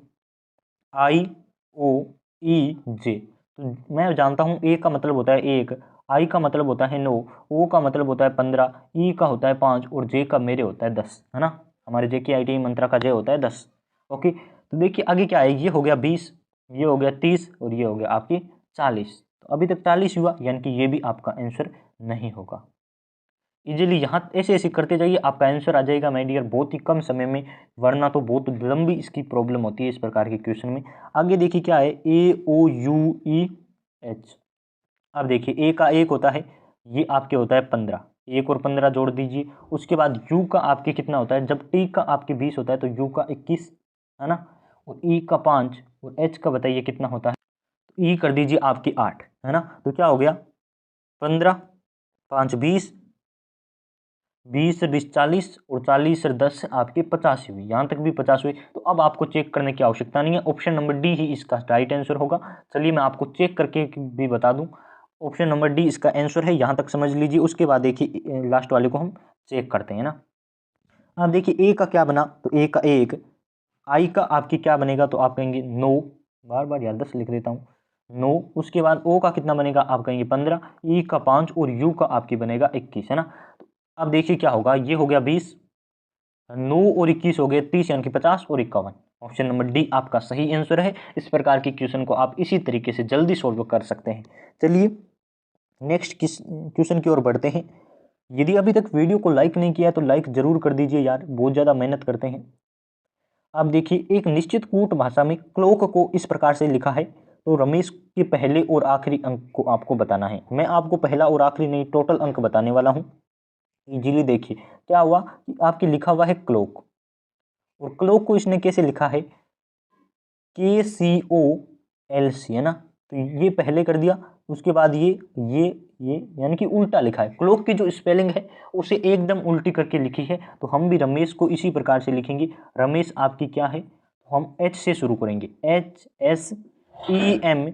आई ओ ई जे। तो मैं जानता हूँ ए का मतलब होता है 1, आई का मतलब होता है 9, ओ का मतलब होता है 15, ई का होता है 5 और जे का मेरे होता है 10, है ना। हमारे जे की ITI मंत्रा का जे होता है 10। ओके, तो देखिए आगे क्या है, ये हो गया 20, ये हो गया 30 और ये हो गया आपकी 40। तो अभी तक 40 हुआ, यानी कि ये भी आपका आंसर नहीं होगा। इजीली यहाँ ऐसे ऐसे करते जाइए, आपका आंसर आ जाएगा माय डियर बहुत ही कम समय में, वरना तो बहुत लंबी इसकी प्रॉब्लम होती है इस प्रकार के क्वेश्चन में। आगे देखिए क्या है, AOUEH। अब देखिए ए का 1 होता है, ये आपके होता है 15, 1 और 15 जोड़ दीजिए। उसके बाद यू का आपके कितना होता है, जब टी का आपके 20 होता है तो यू का 21, है ना, और ई का 5 और एच का बताइए कितना होता है। तो ई कर दीजिए आपकी 8, है ना। तो क्या हो गया 15 5 20, 20 से 20 40 और 40 से 10 आपके 50 हुई, यहाँ तक भी 50 हुई। तो अब आपको चेक करने की आवश्यकता नहीं है, ऑप्शन नंबर डी ही इसका राइट आंसर होगा। चलिए मैं आपको चेक करके भी बता दूं, ऑप्शन नंबर डी इसका आंसर है, यहाँ तक समझ लीजिए। उसके बाद देखिए लास्ट वाले को हम चेक करते हैं ना। अब देखिए ए का क्या बना, तो ए का 1, आई का आपकी क्या बनेगा, तो आप कहेंगे 9, बार बार यार 10 लिख देता हूँ 9। उसके बाद ओ का कितना बनेगा, आप कहेंगे 15, ई का 5 और यू का आपकी बनेगा 21, है ना। अब देखिए क्या होगा, ये हो गया 20, 9 और 21 हो गए 30, यानी कि 50 और 51। ऑप्शन नंबर डी आपका सही आंसर है। इस प्रकार के क्वेश्चन को आप इसी तरीके से जल्दी सॉल्व कर सकते हैं। चलिए नेक्स्ट क्वेश्चन की ओर बढ़ते हैं। यदि अभी तक वीडियो को लाइक नहीं किया तो लाइक जरूर कर दीजिए यार, बहुत ज़्यादा मेहनत करते हैं। अब देखिए एक निश्चित कूट भाषा में क्लोक को इस प्रकार से लिखा है, तो रमेश के पहले और आखिरी अंक को आपको बताना है। मैं आपको पहला और आखिरी नहीं, टोटल अंक बताने वाला हूँ। इजीली देखिए क्या हुआ कि आपके लिखा हुआ है क्लोक, और क्लॉक को इसने कैसे लिखा है, KCOLC, है ना। तो ये पहले कर दिया, उसके बाद ये यानी कि उल्टा लिखा है। क्लॉक की जो स्पेलिंग है उसे एकदम उल्टी करके लिखी है। तो हम भी रमेश को इसी प्रकार से लिखेंगे। रमेश आपकी क्या है, तो हम H से शुरू करेंगे, HSEMRA।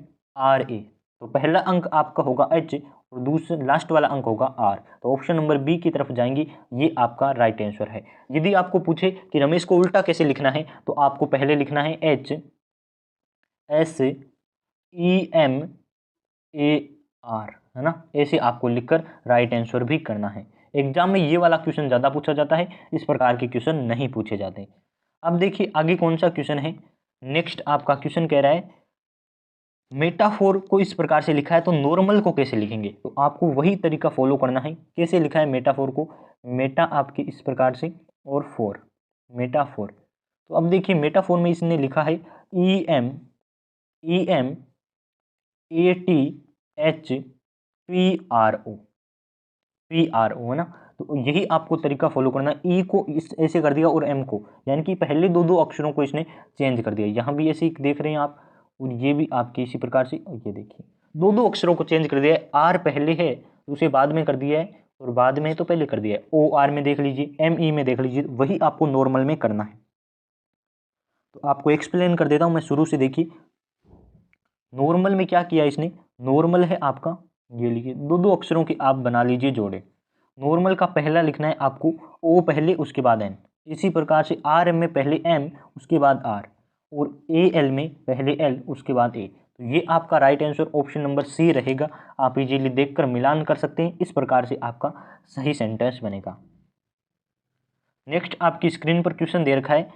तो पहला अंक आपका होगा H और दूसरा लास्ट वाला अंक होगा R। तो ऑप्शन नंबर बी की तरफ जाएंगे, ये आपका राइट आंसर है। यदि आपको पूछे कि रमेश को उल्टा कैसे लिखना है, तो आपको पहले लिखना है HSEMAR, है ना। ऐसे आपको लिखकर राइट आंसर भी करना है। एग्जाम में ये वाला क्वेश्चन ज़्यादा पूछा जाता है, इस प्रकार के क्वेश्चन नहीं पूछे जाते। अब देखिए आगे कौन सा क्वेश्चन है। नेक्स्ट आपका क्वेश्चन कह रहा है मेटाफोर को इस प्रकार से लिखा है, तो नॉर्मल को कैसे लिखेंगे। तो आपको वही तरीका फॉलो करना है। कैसे लिखा है मेटाफोर को, मेटा आपके इस प्रकार से और फोर, मेटाफोर। तो अब देखिए मेटाफोर में इसने लिखा है EMATHPRO, है ना। तो यही आपको तरीका फॉलो करना है। ई को इस ऐसे कर दिया और एम को, यानी कि पहले दो अक्षरों को इसने चेंज कर दिया। यहाँ भी ऐसे देख रहे हैं आप, और ये भी आपके इसी प्रकार से, ये देखिए दो अक्षरों को चेंज कर दिया है। आर पहले है तो उसे बाद में कर दिया है, और बाद में तो पहले कर दिया है। OR में देख लीजिए, ME में देख लीजिए, वही आपको नॉर्मल में करना है। तो आपको एक्सप्लेन कर देता हूँ मैं शुरू से। देखिए नॉर्मल में क्या किया इसने, नॉर्मल है आपका, ये लिखिए दो अक्षरों के आप बना लीजिए जोड़े। नॉर्मल का पहला लिखना है आपको O पहले उसके बाद N। इसी प्रकार से R में पहले M उसके बाद R, और AL में पहले L उसके बाद A। तो ये आपका right answer option number C रहेगा। आप इजीली देखकर मिलान कर सकते हैं। इस प्रकार से आपका सही सेंटेंस बनेगा। नेक्स्ट आपकी स्क्रीन पर क्वेश्चन दे रखा है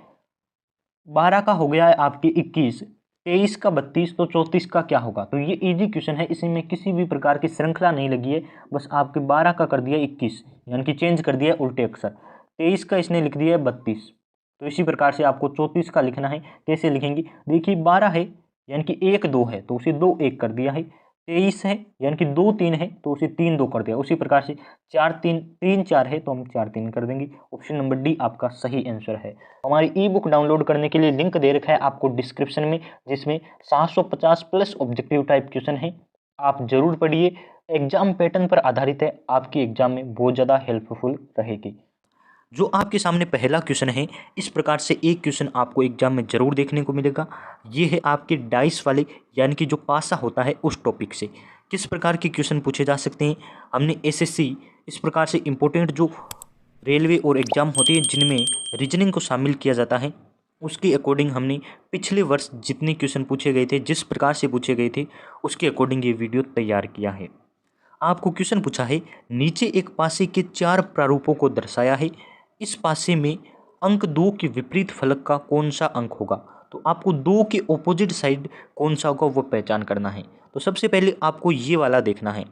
12 का हो गया है आपकी 21, 23 का 32, तो 34 का क्या होगा। तो ये इजी क्वेश्चन है, इसमें किसी भी प्रकार की श्रृंखला नहीं लगी है। बस आपके 12 का कर दिया 21, यानी कि चेंज कर दिया उल्टे अक्षर। 23 का इसने लिख दिया है 32, तो इसी प्रकार से आपको 34 का लिखना है। कैसे लिखेंगे, देखिए 12 है यानी कि 1 2 है तो उसे 2 1 कर दिया है। 23 है यानी कि 2 3 है तो उसे 3 2 कर दिया। उसी प्रकार से 4 3 3 4 है तो हम 4 3 कर देंगे। ऑप्शन नंबर डी आपका सही आंसर है। हमारी ई बुक डाउनलोड करने के लिए लिंक दे रखा है आपको डिस्क्रिप्शन में, जिसमें 750 प्लस ऑब्जेक्टिव टाइप क्वेश्चन है। आप जरूर पढ़िए, एग्जाम पैटर्न पर आधारित है, आपकी एग्जाम में बहुत ज़्यादा हेल्पफुल रहेगी। जो आपके सामने पहला क्वेश्चन है, इस प्रकार से एक क्वेश्चन आपको एग्जाम में जरूर देखने को मिलेगा। ये है आपके डाइस वाले, यानी कि जो पासा होता है उस टॉपिक से किस प्रकार के क्वेश्चन पूछे जा सकते हैं। हमने SSC इस प्रकार से इम्पोर्टेंट जो रेलवे और एग्जाम होती है जिनमें रीजनिंग को शामिल किया जाता है, उसके अकॉर्डिंग हमने पिछले वर्ष जितने क्वेश्चन पूछे गए थे, जिस प्रकार से पूछे गए थे, उसके अकॉर्डिंग ये वीडियो तैयार किया है। आपको क्वेश्चन पूछा है नीचे एक पासे के 4 प्रारूपों को दर्शाया है, इस पासे में अंक 2 के विपरीत फलक का कौन सा अंक होगा। तो आपको 2 के ऑपोजिट साइड कौन सा होगा वो पहचान करना है। तो सबसे पहले आपको ये वाला देखना है।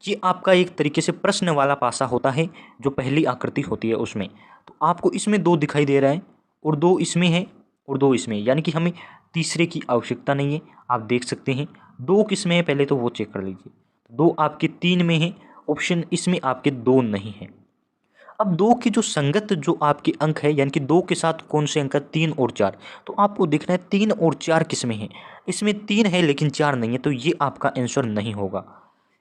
ये आपका एक तरीके से प्रश्न वाला पासा होता है, जो पहली आकृति होती है उसमें। तो आपको इसमें 2 दिखाई दे रहा है, और 2 इसमें है और 2 इसमें, यानी कि हमें तीसरे की आवश्यकता नहीं है। आप देख सकते हैं 2 किस में है, पहले तो वो चेक कर लीजिए। 2 आपके 3 में है, ऑप्शन इसमें आपके 2 नहीं है। अब 2 के जो संगत जो आपके अंक है, यानी कि 2 के साथ कौन से अंक है, 3 और 4। तो आपको देखना है 3 और 4 किस में है। इसमें 3 है लेकिन 4 नहीं है, तो ये आपका आंसर नहीं होगा।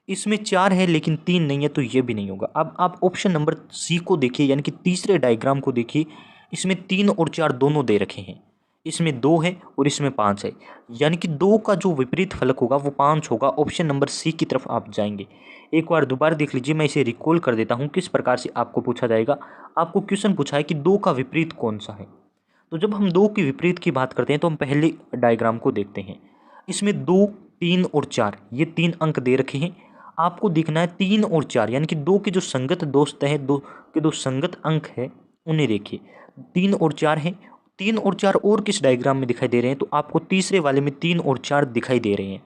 इसमें 4 है लेकिन 3 नहीं है, तो ये भी नहीं होगा। अब आप ऑप्शन नंबर सी को देखिए, यानी कि तीसरे डायग्राम को देखिए। इसमें 3 और 4 दोनों दे रखे हैं, इसमें 2 है और इसमें 5 है, यानी कि 2 का जो विपरीत फलक होगा वो 5 होगा। ऑप्शन नंबर सी की तरफ आप जाएंगे। एक बार दोबारा देख लीजिए, मैं इसे रिकॉल कर देता हूँ किस प्रकार से आपको पूछा जाएगा। आपको क्वेश्चन पूछा है कि 2 का विपरीत कौन सा है। तो जब हम 2 के विपरीत की बात करते हैं तो हम पहले डायग्राम को देखते हैं। इसमें 2 3 और 4 ये 3 अंक दे रखे हैं। आपको देखना है 3 और 4, यानी कि 2 के जो संगत दोस्त हैं, 2 के जो संगत अंक है उन्हें देखिए। 3 और 4 हैं, 3 और 4 और किस डायग्राम में दिखाई दे रहे हैं, तो आपको तीसरे वाले में 3 और 4 दिखाई दे रहे हैं।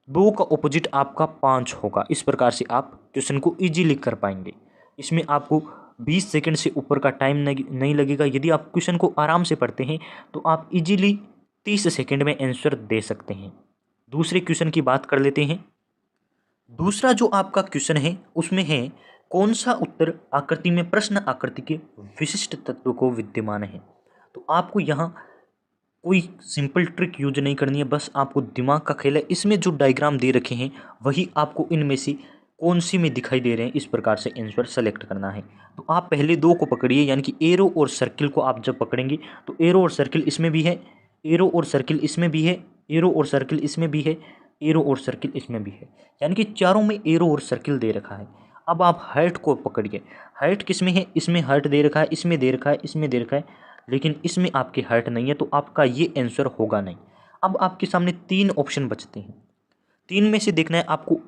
2 का ऑपोजिट आपका 5 होगा। इस प्रकार से आप क्वेश्चन को इजीली कर पाएंगे। इसमें आपको 20 सेकंड से ऊपर का टाइम नहीं लगेगा। यदि आप क्वेश्चन को आराम से पढ़ते हैं तो आप इजीली 30 सेकंड में आंसर दे सकते हैं। दूसरे क्वेश्चन की बात कर लेते हैं। दूसरा जो आपका क्वेश्चन है उसमें है कौन सा उत्तर आकृति में प्रश्न आकृति के विशिष्ट तत्व को विद्यमान है। तो आपको यहाँ कोई सिंपल ट्रिक यूज नहीं करनी है, बस आपको दिमाग का खेल है। इसमें जो डायग्राम दे रखे हैं वही आपको इनमें से कौन सी में दिखाई दे रहे हैं, इस प्रकार से आंसर सेलेक्ट करना है। तो आप पहले दो को पकड़िए, यानी कि एरो और सर्किल को आप जब पकड़ेंगे तो एरो और सर्किल इसमें भी है, एरो और सर्किल इसमें भी है, एरो और सर्किल इसमें भी है, एरो और सर्किल इसमें भी है, यानी कि चारों में एरो और सर्किल दे रखा है। अब आप हाइट को पकड़िए, हाइट किस में है, इसमें हाइट दे रखा है, इसमें दे रखा है, इसमें दे रखा है, लेकिन इसमें आपकी हाइट नहीं है, तो आपका ये आंसर होगा नहीं। अब आपके सामने तीन ऑप्शन बचते हैं, तीन में से देखना है आपको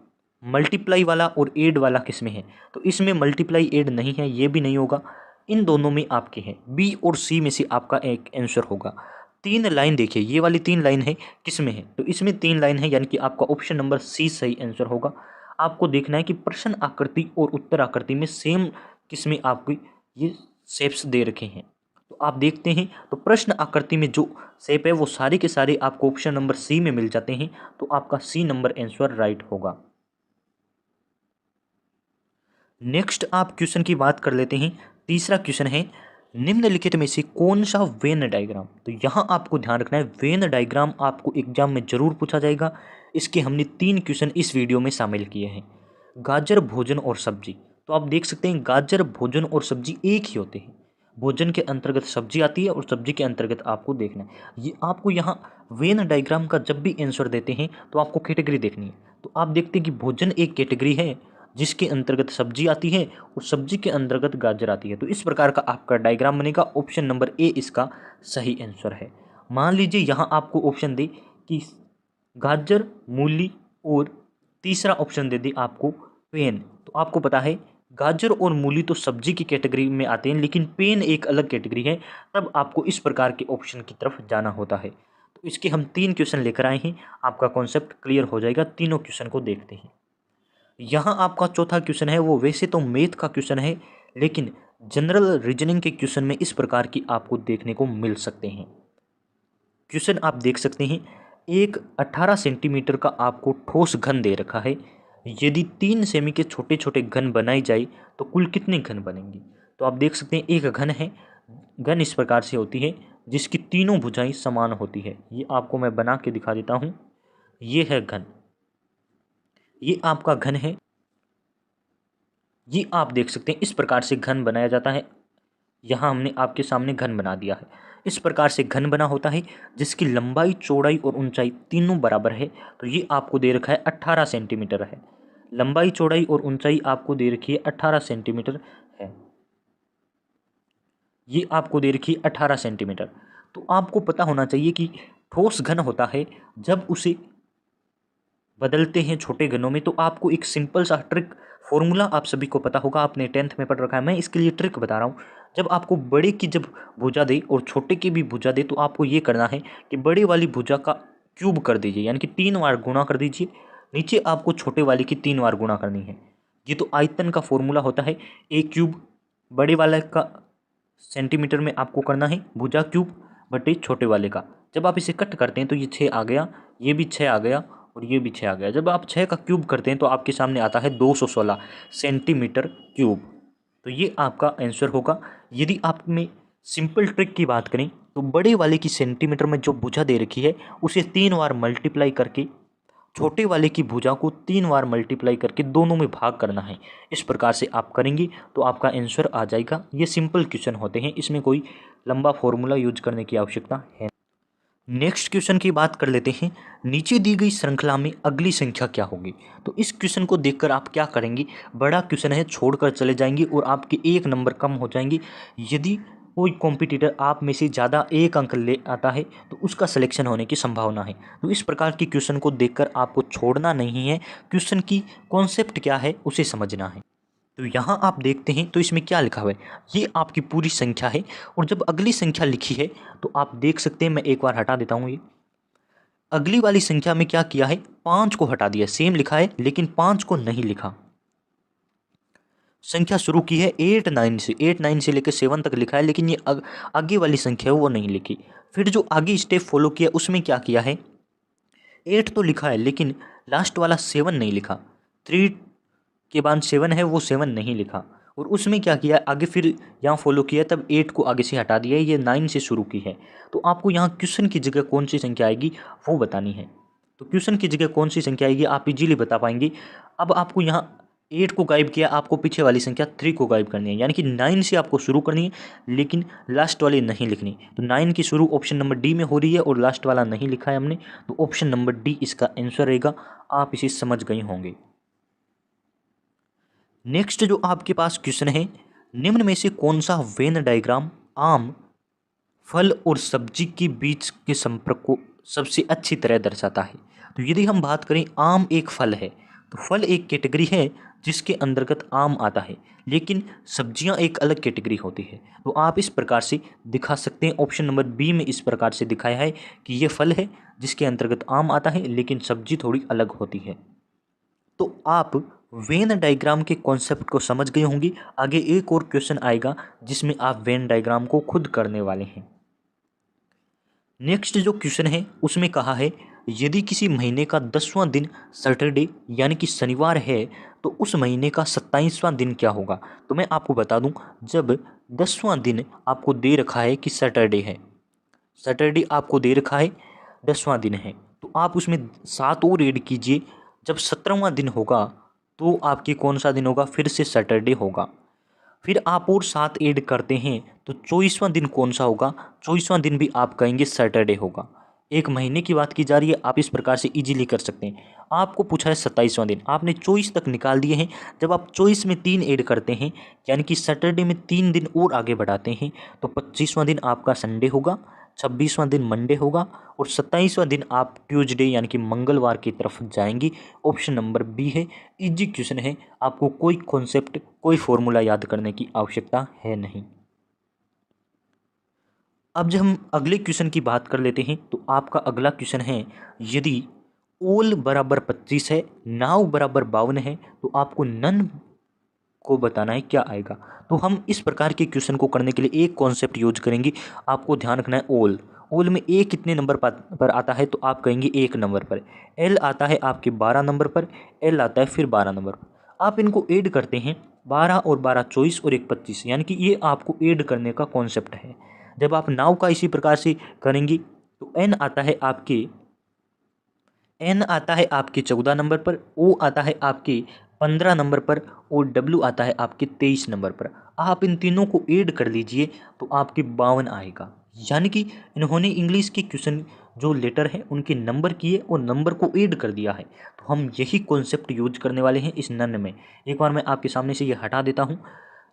मल्टीप्लाई वाला और एड वाला किस में है। तो इसमें मल्टीप्लाई एड नहीं है, ये भी नहीं होगा, इन दोनों में आपके हैं, बी और सी में से आपका एक आंसर होगा। तीन लाइन देखिए, ये वाली तीन लाइन है किस में है, तो इसमें तीन लाइन है, यानी कि आपका ऑप्शन नंबर सी सही आंसर होगा। आपको देखना है कि प्रश्न आकृति और उत्तर आकृति में सेम किस में आपको ये शेप्स दे रखे हैं। तो आप देखते हैं तो प्रश्न आकृति में जो शेप है वो सारे के सारे आपको ऑप्शन नंबर सी में मिल जाते हैं, तो आपका सी नंबर आंसर राइट होगा। नेक्स्ट आप क्वेश्चन की बात कर लेते हैं। तीसरा क्वेश्चन है, निम्नलिखित में से कौन सा वेन डायग्राम। तो यहाँ आपको ध्यान रखना है, वेन डायग्राम आपको एग्जाम में जरूर पूछा जाएगा। इसके हमने 3 क्वेश्चन इस वीडियो में शामिल किए हैं। गाजर, भोजन और सब्जी। तो आप देख सकते हैं गाजर, भोजन और सब्जी एक ही होते हैं। भोजन के अंतर्गत सब्जी आती है और सब्जी के अंतर्गत आपको देखना है। ये आपको यहाँ वेन डायग्राम का जब भी आंसर देते हैं तो आपको कैटेगरी देखनी है। तो आप देखते हैं कि भोजन एक कैटेगरी है जिसके अंतर्गत सब्जी आती है और सब्जी के अंतर्गत गाजर आती है। तो इस प्रकार का आपका डायग्राम बनेगा। ऑप्शन नंबर ए इसका सही आंसर है। मान लीजिए यहाँ आपको ऑप्शन दे कि गाजर, मूली और तीसरा ऑप्शन दे दे आपको पेन। तो आपको पता है गाजर और मूली तो सब्जी की कैटेगरी में आते हैं, लेकिन पेन एक अलग कैटेगरी है, तब आपको इस प्रकार के ऑप्शन की तरफ जाना होता है। तो इसके हम 3 क्वेश्चन लेकर आए हैं, आपका कॉन्सेप्ट क्लियर हो जाएगा। तीनों क्वेश्चन को देखते हैं। यहाँ आपका चौथा क्वेश्चन है, वो वैसे तो मैथ का क्वेश्चन है, लेकिन जनरल रीजनिंग के क्वेश्चन में इस प्रकार की आपको देखने को मिल सकते हैं। क्वेश्चन आप देख सकते हैं, एक 18 सेंटीमीटर का आपको ठोस घन दे रखा है। यदि 3 सेमी के छोटे छोटे घन बनाई जाए तो कुल कितने घन बनेंगे। तो आप देख सकते हैं एक घन है, घन इस प्रकार से होती है जिसकी तीनों भुजाएं समान होती है। ये आपको मैं बना के दिखा देता हूँ। ये है घन, ये आपका घन है। ये आप देख सकते हैं इस प्रकार से घन बनाया जाता है। यहाँ हमने आपके सामने घन बना दिया है। इस प्रकार से घन बना होता है जिसकी लंबाई, चौड़ाई और ऊंचाई तीनों बराबर है। तो ये आपको दे रखा है 18 सेंटीमीटर है। लंबाई, चौड़ाई और ऊंचाई आपको दे रखी है 18 सेंटीमीटर है। ये आपको दे रखी है 18 सेंटीमीटर। तो आपको पता होना चाहिए कि ठोस घन होता है जब उसे बदलते हैं छोटे घनों में, तो आपको एक सिंपल सा ट्रिक फॉर्मूला आप सभी को पता होगा, आपने 10th में पढ़ रखा है। मैं इसके लिए ट्रिक बता रहा हूँ। जब आपको बड़े की जब भुजा दे और छोटे की भी भुजा दे, तो आपको ये करना है कि बड़े वाली भुजा का क्यूब कर दीजिए, यानी कि 3 बार गुणा कर दीजिए। नीचे आपको छोटे वाले की 3 बार गुणा करनी है। ये तो आयतन का फॉर्मूला होता है। ए क्यूब बड़े वाले का सेंटीमीटर में आपको करना है, भुजा क्यूब बटे छोटे वाले का। जब आप इसे कट करते हैं तो ये 6 आ गया, ये भी 6 आ गया और ये भी 6 आ गया। जब आप 6 का क्यूब करते हैं तो आपके सामने आता है 216 सेंटीमीटर क्यूब। तो ये आपका आंसर होगा। यदि आप में सिंपल ट्रिक की बात करें तो बड़े वाले की सेंटीमीटर में जो भुजा दे रखी है उसे 3 बार मल्टीप्लाई करके छोटे वाले की भुजा को 3 बार मल्टीप्लाई करके दोनों में भाग करना है। इस प्रकार से आप करेंगे तो आपका आंसर आ जाएगा। ये सिंपल क्वेश्चन होते हैं, इसमें कोई लंबा फॉर्मूला यूज करने की आवश्यकता है। नेक्स्ट क्वेश्चन की बात कर लेते हैं। नीचे दी गई श्रृंखला में अगली संख्या क्या होगी। तो इस क्वेश्चन को देखकर आप क्या करेंगे, बड़ा क्वेश्चन है, छोड़कर चले जाएंगे और आपके 1 नंबर कम हो जाएंगे। यदि कोई कॉम्पिटिटर आप में से ज़्यादा 1 अंक ले आता है तो उसका सिलेक्शन होने की संभावना है। तो इस प्रकार की क्वेश्चन को देखकर आपको छोड़ना नहीं है, क्वेश्चन की कॉन्सेप्ट क्या है उसे समझना है। तो यहाँ आप देखते हैं तो इसमें क्या लिखा हुआ है, ये आपकी पूरी संख्या है और जब अगली संख्या लिखी है तो आप देख सकते हैं, मैं एक बार हटा देता हूँ। ये अगली वाली संख्या में क्या किया है, 5 को हटा दिया। सेम लिखा है लेकिन 5 को नहीं लिखा। संख्या शुरू की है 8 9 से लेकर 7 तक लिखा है, लेकिन ये आगे वाली संख्या है वो नहीं लिखी। फिर जो आगे स्टेप फॉलो किया उसमें क्या किया है, 8 तो लिखा है लेकिन लास्ट वाला 7 नहीं लिखा। 3 के बाद 7 है वो 7 नहीं लिखा, और उसमें क्या किया आगे फिर यहाँ फॉलो किया, तब 8 को आगे से हटा दिया, ये 9 से शुरू की है। तो आपको यहाँ क्वेश्चन की जगह कौन सी संख्या आएगी वो बतानी है। तो क्वेश्चन की जगह कौन सी संख्या आएगी आप इजीली बता पाएंगे। अब आपको यहाँ 8 को गायब किया, आपको पीछे वाली संख्या 3 को गायब करनी है, यानी कि 9 से आपको शुरू करनी है, लेकिन लास्ट वाली नहीं लिखनी। तो 9 की शुरू ऑप्शन नंबर डी में हो रही है और लास्ट वाला नहीं लिखा है हमने, तो ऑप्शन नंबर डी इसका आंसर रहेगा। आप इसे समझ गए होंगे। नेक्स्ट जो आपके पास क्वेश्चन है, निम्न में से कौन सा वेन डायग्राम आम, फल और सब्जी के बीच के संपर्क को सबसे अच्छी तरह दर्शाता है। तो यदि हम बात करें, आम एक फल है, तो फल एक कैटेगरी है जिसके अंतर्गत आम आता है, लेकिन सब्जियां एक अलग कैटेगरी होती है। तो आप इस प्रकार से दिखा सकते हैं, ऑप्शन नंबर बी में इस प्रकार से दिखाया है कि ये फल है जिसके अंतर्गत आम आता है, लेकिन सब्जी थोड़ी अलग होती है। तो आप वेन डायग्राम के कॉन्सेप्ट को समझ गए होंगे। आगे एक और क्वेश्चन आएगा जिसमें आप वेन डायग्राम को खुद करने वाले हैं। नेक्स्ट जो क्वेश्चन है उसमें कहा है, यदि किसी महीने का 10वां दिन सैटरडे यानी कि शनिवार है, तो उस महीने का 27वां दिन क्या होगा। तो मैं आपको बता दूं, जब 10वां दिन आपको दे रखा है कि सैटरडे है, सैटरडे आपको दे रखा है 10वां दिन है, तो आप उसमें 7 और ऐड कीजिए। जब 17वां दिन होगा तो आपकी कौन सा दिन होगा, फिर से सैटरडे होगा। फिर आप और 7 ऐड करते हैं तो 24वां दिन कौन सा होगा, 24वां दिन भी आप कहेंगे सैटरडे होगा। एक महीने की बात की जा रही है, आप इस प्रकार से इजीली कर सकते हैं। आपको पूछा है 27वां दिन, आपने 24 तक निकाल दिए हैं। जब आप 24 में 3 ऐड करते हैं, यानी कि सैटरडे में 3 दिन और आगे बढ़ाते हैं, तो 25वां दिन आपका संडे होगा, 26वां दिन मंडे होगा, और 27वां दिन आप ट्यूसडे यानी कि मंगलवार की तरफ जाएंगे। ऑप्शन नंबर बी है। इजी क्वेश्चन है, आपको कोई कॉन्सेप्ट कोई फॉर्मूला याद करने की आवश्यकता है नहीं। अब जब हम अगले क्वेश्चन की बात कर लेते हैं, तो आपका अगला क्वेश्चन है, यदि ओल बराबर 25 है, नाव बराबर 52 है, तो आपको नन को बताना है क्या आएगा। तो हम इस प्रकार के क्वेश्चन को करने के लिए एक कॉन्सेप्ट यूज करेंगे। आपको ध्यान रखना है, ओल ओल में ए कितने नंबर पर आता है, तो आप कहेंगे 1 नंबर पर। एल आता है आपके 12 नंबर पर, एल आता है फिर 12 नंबर पर। आप इनको ऐड करते हैं, 12 और 12 24 और 1 25, यानी कि ये आपको ऐड करने का कॉन्सेप्ट है। जब आप नाव का इसी प्रकार से करेंगे, तो एन आता है आपके 14 नंबर पर, ओ आता है आपके 15 नंबर पर, और डब्ल्यू आता है आपके 23 नंबर पर। आप इन तीनों को ऐड कर लीजिए तो आपके 52 आएगा। यानी कि इन्होंने इंग्लिश के क्वेश्चन जो लेटर है उनके नंबर किए और नंबर को ऐड कर दिया है। तो हम यही कॉन्सेप्ट यूज करने वाले हैं इस नन में। एक बार मैं आपके सामने से ये हटा देता हूँ।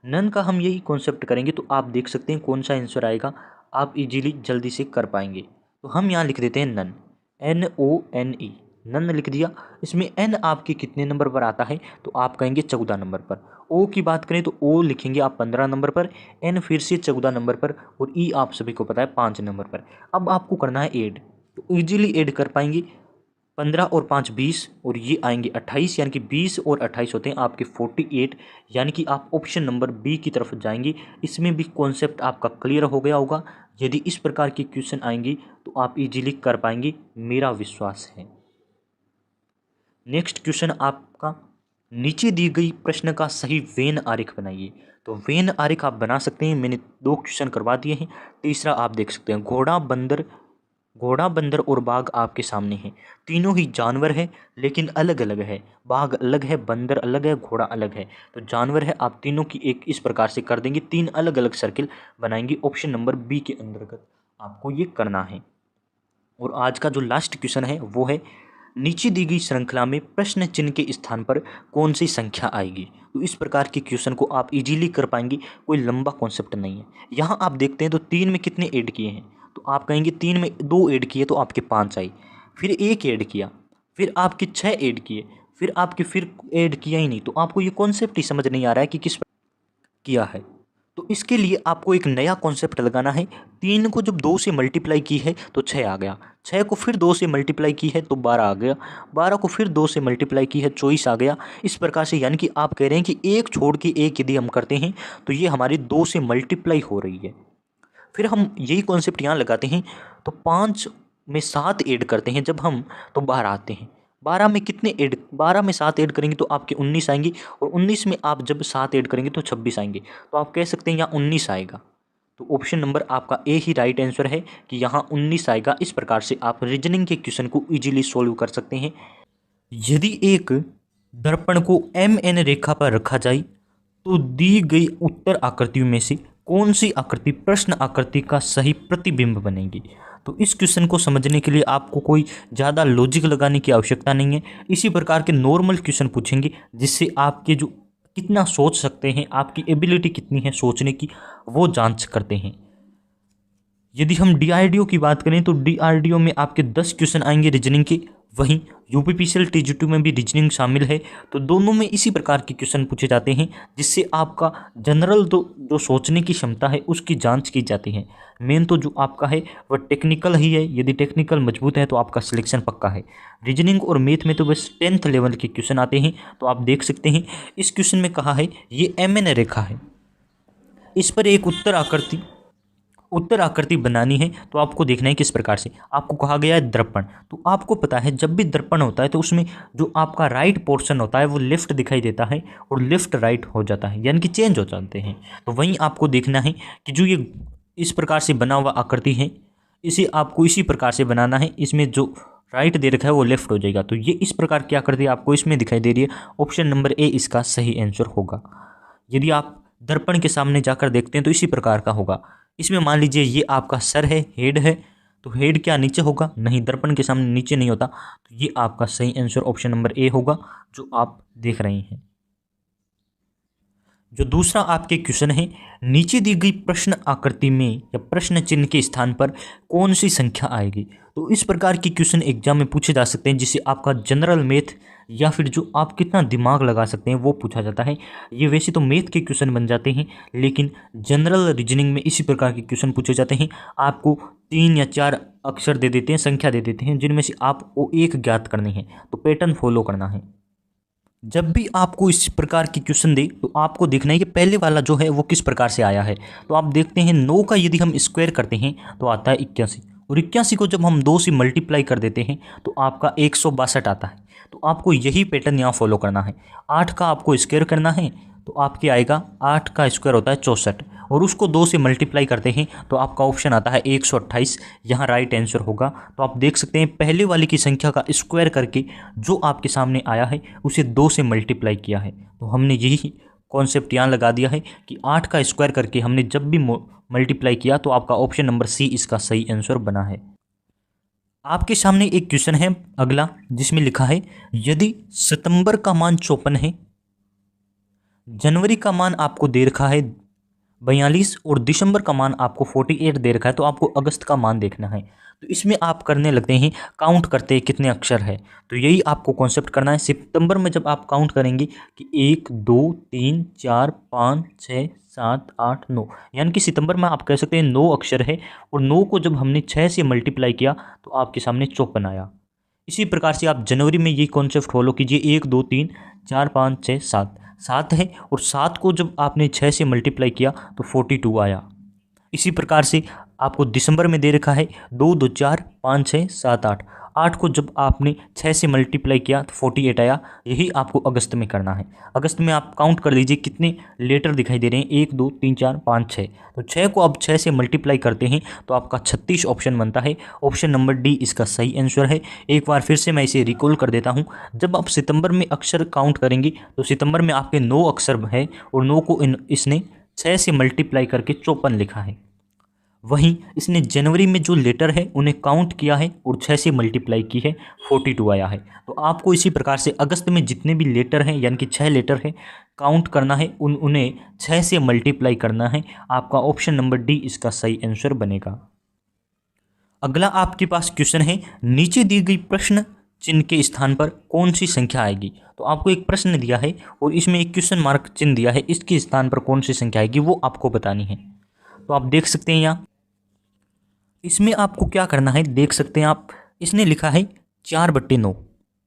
नन का हम यही कॉन्सेप्ट करेंगे, तो आप देख सकते हैं कौन सा आंसर आएगा, आप इजीली जल्दी से कर पाएंगे। तो हम यहाँ लिख देते हैं नन, NONE, नन लिख दिया। इसमें एन आपके कितने नंबर पर आता है, तो आप कहेंगे 14 नंबर पर। ओ की बात करें तो ओ लिखेंगे आप 15 नंबर पर, एन फिर से 14 नंबर पर, और ई आप सभी को पता है 5 नंबर पर। अब आपको करना है ऐड, तो ईजिली ऐड कर पाएंगे। 15 और 5 20, और ये आएंगे 28, यानी कि 20 और 28 होते हैं आपके 48, यानी कि आप ऑप्शन नंबर बी की तरफ जाएंगे। इसमें भी कॉन्सेप्ट आपका क्लियर हो गया होगा। यदि इस प्रकार के क्वेश्चन आएंगे तो आप इजीली कर पाएंगे, मेरा विश्वास है। नेक्स्ट क्वेश्चन आपका, नीचे दी गई प्रश्न का सही वेन आरेख बनाइए। तो वेन आरेख आप बना सकते हैं, मैंने 2 क्वेश्चन करवा दिए हैं। तीसरा आप देख सकते हैं, घोड़ा बंदर और बाघ आपके सामने हैं। तीनों ही जानवर है लेकिन अलग अलग है। बाघ अलग है, बंदर अलग है, घोड़ा अलग है। तो जानवर है, आप तीनों की एक इस प्रकार से कर देंगे, 3 अलग अलग सर्किल बनाएंगे। ऑप्शन नंबर बी के अंतर्गत आपको ये करना है। और आज का जो लास्ट क्वेश्चन है वो है, नीचे दी गई श्रृंखला में प्रश्न चिन्ह के स्थान पर कौन सी संख्या आएगी। तो इस प्रकार के क्वेश्चन को आप इजीली कर पाएंगे, कोई लंबा कॉन्सेप्ट नहीं है। यहाँ आप देखते हैं तो 3 में कितने ऐड किए हैं, तो आप कहेंगे 3 में 2 ऐड किए तो आपके 5 आई, फिर 1 ऐड किया, फिर आपके 6 ऐड किए, फिर आपके फिर ऐड किया ही नहीं। तो आपको ये कॉन्सेप्ट ही समझ नहीं आ रहा है कि किस किया है। तो इसके लिए आपको एक नया कॉन्सेप्ट लगाना है। 3 को जब 2 से मल्टीप्लाई की है तो 6 आ गया, 6 को फिर 2 से मल्टीप्लाई की है तो 12 आ गया, 12 को फिर 2 से मल्टीप्लाई की है 24 आ गया। इस प्रकार से, यानी कि आप कह रहे हैं कि एक छोड़ के एक यदि हम करते हैं तो ये हमारी 2 से मल्टीप्लाई हो रही है। फिर हम यही कॉन्सेप्ट यहाँ लगाते हैं, तो 5 में 7 ऐड करते हैं जब हम, तो 12 आते हैं। 12 में कितने ऐड, 12 में 7 ऐड करेंगे तो आपके 19 आएंगे, और 19 में आप जब 7 ऐड करेंगे तो 26 आएंगे। तो आप कह सकते हैं यहाँ 19 आएगा। तो ऑप्शन नंबर आपका ए ही राइट आंसर है कि यहाँ 19 आएगा। इस प्रकार से आप रीजनिंग के क्वेश्चन को इजीली सोल्व कर सकते हैं। यदि एक दर्पण को MN रेखा पर रखा जाए तो दी गई उत्तर आकृतियों में से कौन सी आकृति प्रश्न आकृति का सही प्रतिबिंब बनेगी। तो इस क्वेश्चन को समझने के लिए आपको कोई ज़्यादा लॉजिक लगाने की आवश्यकता नहीं है। इसी प्रकार के नॉर्मल क्वेश्चन पूछेंगे जिससे आपके जो कितना सोच सकते हैं, आपकी एबिलिटी कितनी है सोचने की, वो जांच करते हैं। यदि हम DRDO की बात करें तो DRDO में आपके 10 क्वेश्चन आएंगे रीजनिंग के, वहीं UPPCL TG2 में भी रीजनिंग शामिल है। तो दोनों में इसी प्रकार के क्वेश्चन पूछे जाते हैं जिससे आपका जनरल जो सोचने की क्षमता है उसकी जांच की जाती है। मेन तो जो आपका है वह टेक्निकल ही है। यदि टेक्निकल मजबूत है तो आपका सिलेक्शन पक्का है। रीजनिंग और मैथ में तो बस 10th लेवल के क्वेश्चन आते हैं। तो आप देख सकते हैं इस क्वेश्चन में कहा है ये MN रेखा है, इस पर एक उत्तर आकृति बनानी है। तो आपको देखना है किस प्रकार से। आपको कहा गया है दर्पण, तो आपको पता है जब भी दर्पण होता है तो उसमें जो आपका राइट पोर्शन होता है वो लेफ्ट दिखाई देता है और लेफ्ट राइट हो जाता है, यानी कि चेंज हो जाते हैं। तो वहीं आपको देखना है कि जो ये इस प्रकार से बना हुआ आकृति है इसे आपको इसी प्रकार से बनाना है। इसमें जो राइट दे रखा है वो लेफ्ट हो जाएगा। तो ये इस प्रकार की आकृति आपको इसमें दिखाई दे रही है। ऑप्शन नंबर ए इसका सही आंसर होगा। यदि आप दर्पण के सामने जाकर देखते हैं तो इसी प्रकार का होगा। इसमें मान लीजिए ये आपका सर है, हेड है, तो हेड क्या नीचे होगा? नहीं, दर्पण के सामने नीचे नहीं होता। तो ये आपका सही आंसर ऑप्शन नंबर ए होगा जो आप देख रहे हैं। जो दूसरा आपके क्वेश्चन है, नीचे दी गई प्रश्न आकृति में या प्रश्न चिन्ह के स्थान पर कौन सी संख्या आएगी। तो इस प्रकार के क्वेश्चन एग्जाम में पूछे जा सकते हैं जिससे आपका जनरल मैथ या फिर जो आप कितना दिमाग लगा सकते हैं वो पूछा जाता है। ये वैसे तो मैथ के क्वेश्चन बन जाते हैं लेकिन जनरल रीजनिंग में इसी प्रकार के क्वेश्चन पूछे जाते हैं। आपको 3 या 4 अक्षर दे देते हैं, संख्या दे देते हैं, जिनमें से आपको एक ज्ञात करनी है। तो पैटर्न फॉलो करना है। जब भी आपको इस प्रकार की क्वेश्चन दे तो आपको देखना है कि पहले वाला जो है वो किस प्रकार से आया है। तो आप देखते हैं 9 का यदि हम स्क्वायर करते हैं तो आता है 81, और 81 को जब हम 2 से मल्टीप्लाई कर देते हैं तो आपका 162 आता है। तो आपको यही पैटर्न यहाँ फॉलो करना है। 8 का आपको स्क्वायर करना है तो आपके आएगा 8 का स्क्वायर होता है 64, और उसको 2 से मल्टीप्लाई करते हैं तो आपका ऑप्शन आता है 128। यहाँ राइट आंसर होगा। तो आप देख सकते हैं पहले वाले की संख्या का स्क्वायर करके जो आपके सामने आया है उसे 2 से मल्टीप्लाई किया है। तो हमने यही कॉन्सेप्ट यहाँ लगा दिया है कि 8 का स्क्वायर करके हमने जब भी मल्टीप्लाई किया तो आपका ऑप्शन नंबर सी इसका सही आंसर बना है। आपके सामने एक क्वेश्चन है अगला जिसमें लिखा है यदि सितंबर का मान 54 है, जनवरी का मान आपको दे रखा है 42 और दिसंबर का मान आपको 48 दे रखा है, तो आपको अगस्त का मान देखना है। तो इसमें आप करने लगते हैं काउंट करते हैं कितने अक्षर है। तो यही आपको कॉन्सेप्ट करना है। सितंबर में जब आप काउंट करेंगे कि 1 2 3 4 5 6 7 8 9, यानी कि सितंबर में आप कह सकते हैं 9 अक्षर है, और 9 को जब हमने 6 से मल्टीप्लाई किया तो आपके सामने 54 आया। इसी प्रकार से आप जनवरी में ये कॉन्सेप्ट फॉलो कीजिए। 1 2 3 4 5 6 7 है, और 7 को जब आपने 6 से मल्टीप्लाई किया तो 42 आया। इसी प्रकार से आपको दिसंबर में दे रखा है 2 2 4 5 6 7 8, 8 को जब आपने 6 से मल्टीप्लाई किया तो 48 आया। यही आपको अगस्त में करना है। अगस्त में आप काउंट कर लीजिए कितने लेटर दिखाई दे रहे हैं, 1 2 3 4 5 6। तो 6 को अब 6 से मल्टीप्लाई करते हैं तो आपका 36 ऑप्शन बनता है। ऑप्शन नंबर डी इसका सही आंसर है। एक बार फिर से मैं इसे रिकॉल कर देता हूँ। जब आप सितंबर में अक्षर काउंट करेंगे तो सितंबर में आपके 9 अक्षर है, और 9 को इसने 6 से मल्टीप्लाई करके 54 लिखा है। वहीं इसने जनवरी में जो लेटर है उन्हें काउंट किया है और 6 से मल्टीप्लाई की है, 42 आया है। तो आपको इसी प्रकार से अगस्त में जितने भी लेटर हैं यानी कि 6 लेटर है काउंट करना है, उन्हें 6 से मल्टीप्लाई करना है। आपका ऑप्शन नंबर डी इसका सही आंसर बनेगा। अगला आपके पास क्वेश्चन है नीचे दी गई प्रश्न चिन्ह के स्थान पर कौन सी संख्या आएगी। तो आपको एक प्रश्न दिया है और इसमें एक क्वेश्चन मार्क चिन्ह दिया है, इसके स्थान पर कौन सी संख्या आएगी वो आपको बतानी है। तो आप देख सकते हैं यहाँ इसमें आपको क्या करना है, देख सकते हैं आप, इसने लिखा है 4/9,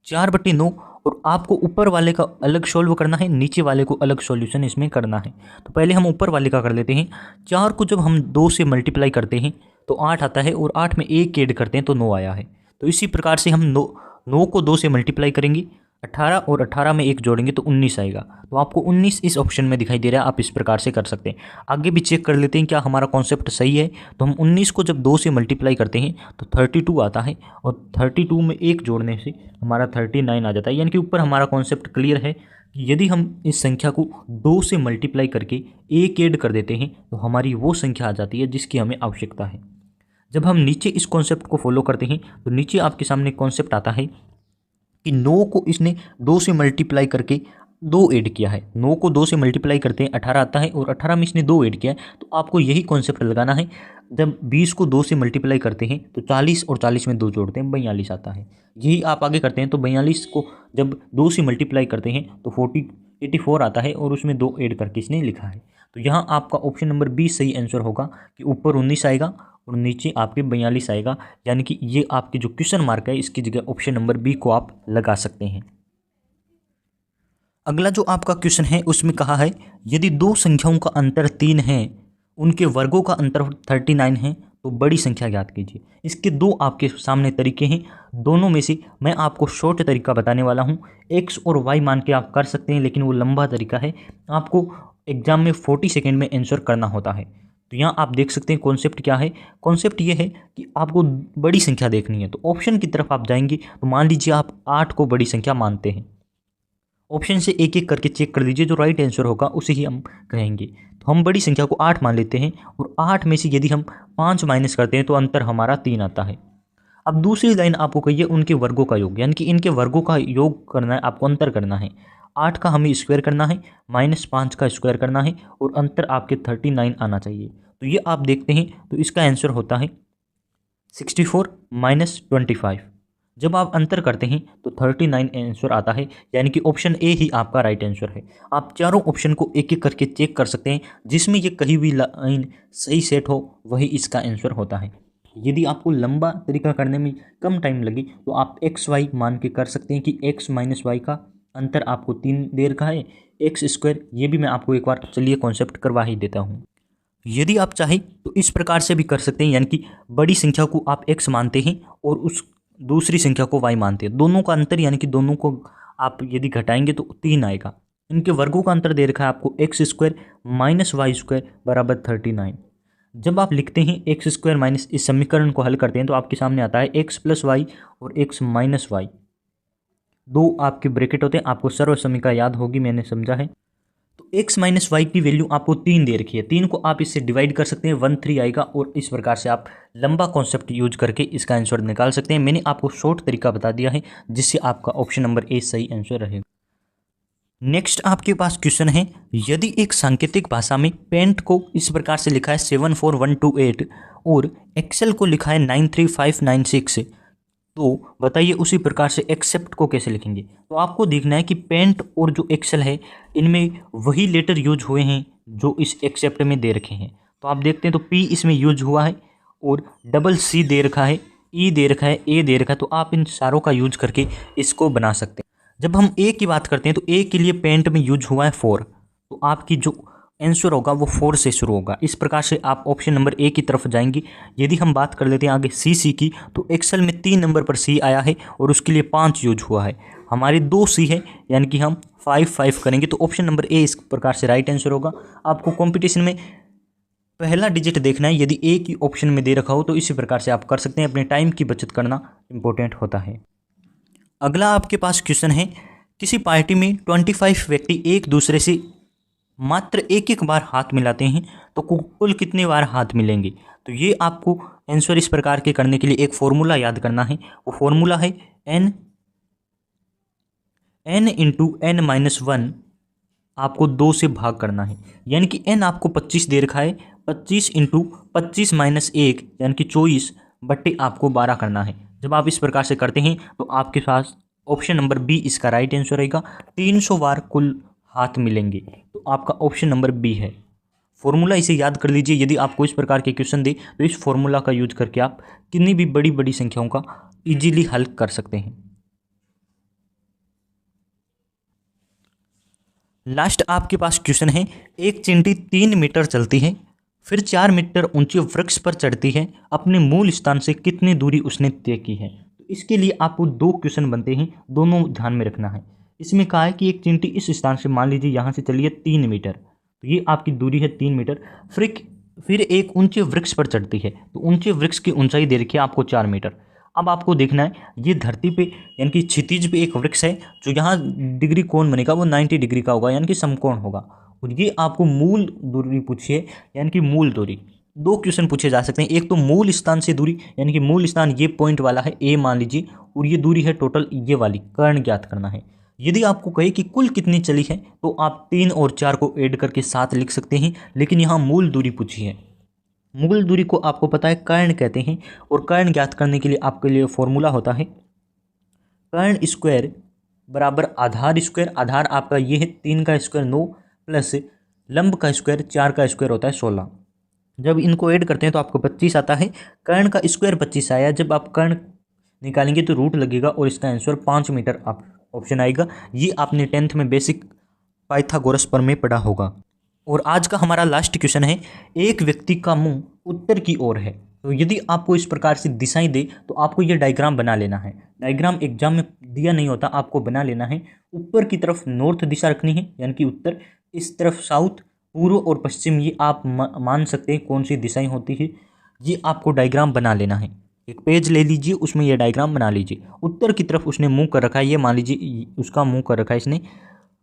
4/9, और आपको ऊपर वाले का अलग सॉल्व करना है, नीचे वाले को अलग सॉल्यूशन इसमें करना है। तो पहले हम ऊपर वाले का कर लेते हैं। 4 को जब हम 2 से मल्टीप्लाई करते हैं तो 8 आता है, और 8 में 1 ऐड करते हैं तो 9 आया है। तो इसी प्रकार से हम 9 को 2 से मल्टीप्लाई करेंगे, 18 और 18 में 1 जोड़ेंगे तो 19 आएगा। तो आपको 19 इस ऑप्शन में दिखाई दे रहा है, आप इस प्रकार से कर सकते हैं। आगे भी चेक कर लेते हैं क्या हमारा कॉन्सेप्ट सही है। तो हम 19 को जब 2 से मल्टीप्लाई करते हैं तो 32 आता है, और 32 में 1 जोड़ने से हमारा 39 आ जाता है। यानी कि ऊपर हमारा कॉन्सेप्ट क्लियर है कि यदि हम इस संख्या को 2 से मल्टीप्लाई करके 1 ऐड कर देते हैं तो हमारी वो संख्या आ जाती है जिसकी हमें आवश्यकता है। जब हम नीचे इस कॉन्सेप्ट को फॉलो करते हैं तो नीचे आपके सामने कॉन्सेप्ट आता है कि 9 को इसने 2 से मल्टीप्लाई करके 2 ऐड किया है। 9 को 2 से मल्टीप्लाई करते हैं 18 आता है, और 18 में इसने 2 ऐड किया है। तो आपको यही कॉन्सेप्ट लगाना है। जब 20 को 2 से मल्टीप्लाई करते हैं तो 40 और 40 में 2 जोड़ते हैं 42 आता है। यही आप आगे करते हैं तो 42 को जब 2 से मल्टीप्लाई करते हैं तो 84 आता है, और उसमें 2 ऐड करके इसने लिखा है। तो यहाँ आपका ऑप्शन नंबर 20 सही आंसर होगा कि ऊपर 19 आएगा और नीचे आपके 42 आएगा। यानी कि ये आपकी जो क्वेश्चन मार्क है इसकी जगह ऑप्शन नंबर बी को आप लगा सकते हैं। अगला जो आपका क्वेश्चन है उसमें कहा है यदि दो संख्याओं का अंतर 3 है, उनके वर्गों का अंतर 39 है, तो बड़ी संख्या ज्ञात कीजिए। इसके दो आपके सामने तरीके हैं, दोनों में से मैं आपको शॉर्ट तरीका बताने वाला हूं। एक्स और वाई मान के आप कर सकते हैं, लेकिन वो लंबा तरीका है, आपको एग्जाम में 40 सेकेंड में आंसर करना होता है। तो यहाँ आप देख सकते हैं कॉन्सेप्ट क्या है। कॉन्सेप्ट ये है कि आपको बड़ी संख्या देखनी है, तो ऑप्शन की तरफ आप जाएंगे। तो मान लीजिए आप 8 को बड़ी संख्या मानते हैं, ऑप्शन से एक एक करके चेक कर लीजिए, जो राइट आंसर होगा उसे ही हम कहेंगे। तो हम बड़ी संख्या को 8 मान लेते हैं, और 8 में से यदि हम 5 माइनस करते हैं तो अंतर हमारा 3 आता है। अब दूसरी लाइन आपको कहिए उनके वर्गों का योग, यानी कि इनके वर्गों का योग करना है, आपको अंतर करना है। 8 का हमें स्क्वायर करना है, -5 का स्क्वायर करना है, और अंतर आपके 39 आना चाहिए। तो ये आप देखते हैं, तो इसका आंसर होता है 64 - 25। जब आप अंतर करते हैं तो 39 आंसर आता है, यानी कि ऑप्शन ए ही आपका राइट आंसर है। आप चारों ऑप्शन को एक एक करके चेक कर सकते हैं, जिसमें ये कहीं भी लाइन सही सेट हो वही इसका आंसर होता है। यदि आपको लंबा तरीका करने में कम टाइम लगे तो आप एक्स वाई मान के कर सकते हैं कि एक्स - वाई का अंतर आपको 3 दे रखा है, एक्स स्क्वायर। ये भी मैं आपको एक बार चलिए कॉन्सेप्ट करवा ही देता हूँ। यदि आप चाहें तो इस प्रकार से भी कर सकते हैं, यानी कि बड़ी संख्या को आप एक्स मानते हैं और उस दूसरी संख्या को वाई मानते हैं। दोनों का अंतर यानी कि दोनों को आप यदि घटाएंगे तो 3 आएगा। इनके वर्गों का अंतर दे रखा है आपको एक्स स्क्वायर -वाई स्क्वायर बराबर 39। जब आप लिखते हैं एक्स स्क्वायर माइनस, इस समीकरण को हल करते हैं तो आपके सामने आता है एक्स प्लस वाई और एक्स माइनस वाई, दो आपके ब्रैकेट होते हैं। आपको सर्व समीकरण याद होगी, मैंने समझा है। तो x - वाई की वैल्यू आपको 3 दे रखी है, 3 को आप इससे डिवाइड कर सकते हैं, 13 आएगा, और इस प्रकार से आप लंबा कॉन्सेप्ट यूज करके इसका आंसर निकाल सकते हैं। मैंने आपको शॉर्ट तरीका बता दिया है, जिससे आपका ऑप्शन नंबर ए सही आंसर रहेगा। नेक्स्ट आपके पास क्वेश्चन है, यदि एक सांकेतिक भाषा में पेंट को इस प्रकार से लिखा है 74128 और एक्सेल को लिखा है 93596, तो बताइए उसी प्रकार से एक्सेप्ट को कैसे लिखेंगे। तो आपको देखना है कि पेंट और जो एक्सेल है इनमें वही लेटर यूज हुए हैं जो इस एक्सेप्ट में दे रखे हैं। तो आप देखते हैं तो पी इसमें यूज हुआ है, और डबल सी दे रखा है, ई दे रखा है, ए दे रखा है। तो आप इन सारों का यूज करके इसको बना सकते हैं। जब हम ए की बात करते हैं तो ए के लिए पेंट में यूज हुआ है 4, तो आपकी जो आंसर होगा वो 4 से शुरू होगा। इस प्रकार से आप ऑप्शन नंबर ए की तरफ जाएंगे। यदि हम बात कर लेते हैं आगे सी की, तो एक्सेल में 3 नंबर पर सी आया है और उसके लिए 5 यूज हुआ है। हमारे 2 सी है, यानी कि हम 5 करेंगे, तो ऑप्शन नंबर ए इस प्रकार से राइट आंसर होगा। आपको कॉम्पिटिशन में पहला डिजिट देखना है, यदि ए की ऑप्शन में दे रखा हो तो इसी प्रकार से आप कर सकते हैं। अपने टाइम की बचत करना इंपॉर्टेंट होता है। अगला आपके पास क्वेश्चन है, किसी पार्टी में 25 व्यक्ति एक दूसरे से मात्र एक एक बार हाथ मिलाते हैं, तो कुल कितने बार हाथ मिलेंगे। तो ये आपको आंसर इस प्रकार के करने के लिए एक फॉर्मूला याद करना है। वो फॉर्मूला है n × n-1, आपको 2 से भाग करना है, यानी कि n आपको 25 दे रखा है, 25 × 25 - 1 यानी कि 24 बट्टे आपको 12 करना है। जब आप इस प्रकार से करते हैं तो आपके पास ऑप्शन नंबर बी इसका राइट आंसर रहेगा। 300 बार कुल हाथ मिलेंगे, तो आपका ऑप्शन नंबर बी है। फॉर्मूला इसे याद कर लीजिए। यदि आपको इस प्रकार के क्वेश्चन दे तो इस फॉर्मूला का यूज करके आप कितनी भी बड़ी बड़ी संख्याओं का इजीली हल कर सकते हैं। लास्ट आपके पास क्वेश्चन है, एक चींटी 3 मीटर चलती है, फिर 4 मीटर ऊंचे वृक्ष पर चढ़ती है, अपने मूल स्थान से कितनी दूरी उसने तय की है। इसके लिए आपको 2 क्वेश्चन बनते हैं, दोनों ध्यान में रखना है। इसमें कहा है कि एक चींटी इस स्थान से मान लीजिए यहाँ से चलिए 3 मीटर, तो ये आपकी दूरी है 3 मीटर। फिर एक ऊंचे वृक्ष पर चढ़ती है, तो ऊंचे वृक्ष की ऊंचाई दे रखी है आपको 4 मीटर। अब आपको देखना है ये धरती पे यानी कि क्षितिज पे एक वृक्ष है, जो यहाँ डिग्री कोण बनेगा वो 90 डिग्री का होगा, यानी कि समकोण होगा। और ये आपको मूल दूरी पूछी है, यानी कि मूल दूरी। 2 क्वेश्चन पूछे जा सकते हैं, एक तो मूल स्थान से दूरी, यानी कि मूल स्थान ये पॉइंट वाला है ए मान लीजिए, और ये दूरी है टोटल ये वाली, कर्ण ज्ञात करना है। यदि आपको कहे कि कुल कितनी चली है, तो आप 3 और 4 को ऐड करके 7 लिख सकते हैं, लेकिन यहाँ मूल दूरी पूछी है। मूल दूरी को आपको पता है कर्ण कहते हैं, और कर्ण ज्ञात करने के लिए आपके लिए फॉर्मूला होता है कर्ण स्क्वायर बराबर आधार स्क्वायर। आधार आपका ये है 3 का स्क्वायर 9 प्लस लंब का स्क्वायर 4 का स्क्वायर होता है 16। जब इनको ऐड करते हैं तो आपको 25 आता है। कर्ण का स्क्वायर 25 आया, जब आप कर्ण निकालेंगे तो रूट लगेगा और इसका आंसर 5 मीटर आप ऑप्शन आएगा। ये आपने 10th में बेसिक पाइथागोरस पर में पढ़ा होगा। और आज का हमारा लास्ट क्वेश्चन है, एक व्यक्ति का मुंह उत्तर की ओर है, तो यदि आपको इस प्रकार से दिशाएं दे तो आपको ये डायग्राम बना लेना है। डायग्राम एग्जाम में दिया नहीं होता, आपको बना लेना है। ऊपर की तरफ नॉर्थ दिशा रखनी है, यानी कि उत्तर, इस तरफ साउथ, पूर्व और पश्चिम, ये आप मान सकते हैं कौन सी दिशाएं होती है। ये आपको डायग्राम बना लेना है। एक पेज ले लीजिए, उसमें ये डायग्राम बना लीजिए। उत्तर की तरफ उसने मुंह कर रखा है, ये मान लीजिए उसका मुंह कर रखा है इसने,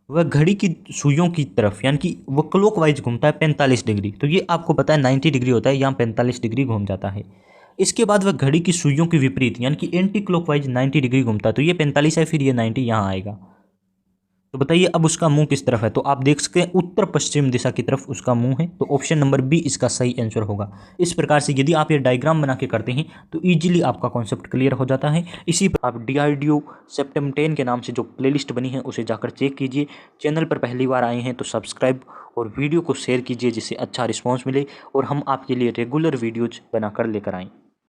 वह घड़ी की सुइयों की तरफ, यानी कि वह क्लॉकवाइज घूमता है 45 डिग्री। तो ये आपको पता है 90 डिग्री होता है, यहाँ 45 डिग्री घूम जाता है। इसके बाद वह घड़ी की सुइयों के विपरीत, यानी कि एंटी क्लॉकवाइज 90 डिग्री घूमता है, तो ये 45 है, फिर ये 90 यहाँ आएगा। तो बताइए अब उसका मुंह किस तरफ है, तो आप देख सकते हैं उत्तर पश्चिम दिशा की तरफ उसका मुंह है, तो ऑप्शन नंबर बी इसका सही आंसर होगा। इस प्रकार से यदि आप ये डायग्राम बना के करते हैं तो इजीली आपका कॉन्सेप्ट क्लियर हो जाता है। इसी पर आप DRDO सेप्टेम 10 के नाम से जो प्लेलिस्ट बनी है उसे जाकर चेक कीजिए। चैनल पर पहली बार आए हैं तो सब्सक्राइब और वीडियो को शेयर कीजिए, जिससे अच्छा रिस्पॉन्स मिले और हम आपके लिए रेगुलर वीडियोज बनाकर लेकर आएँ।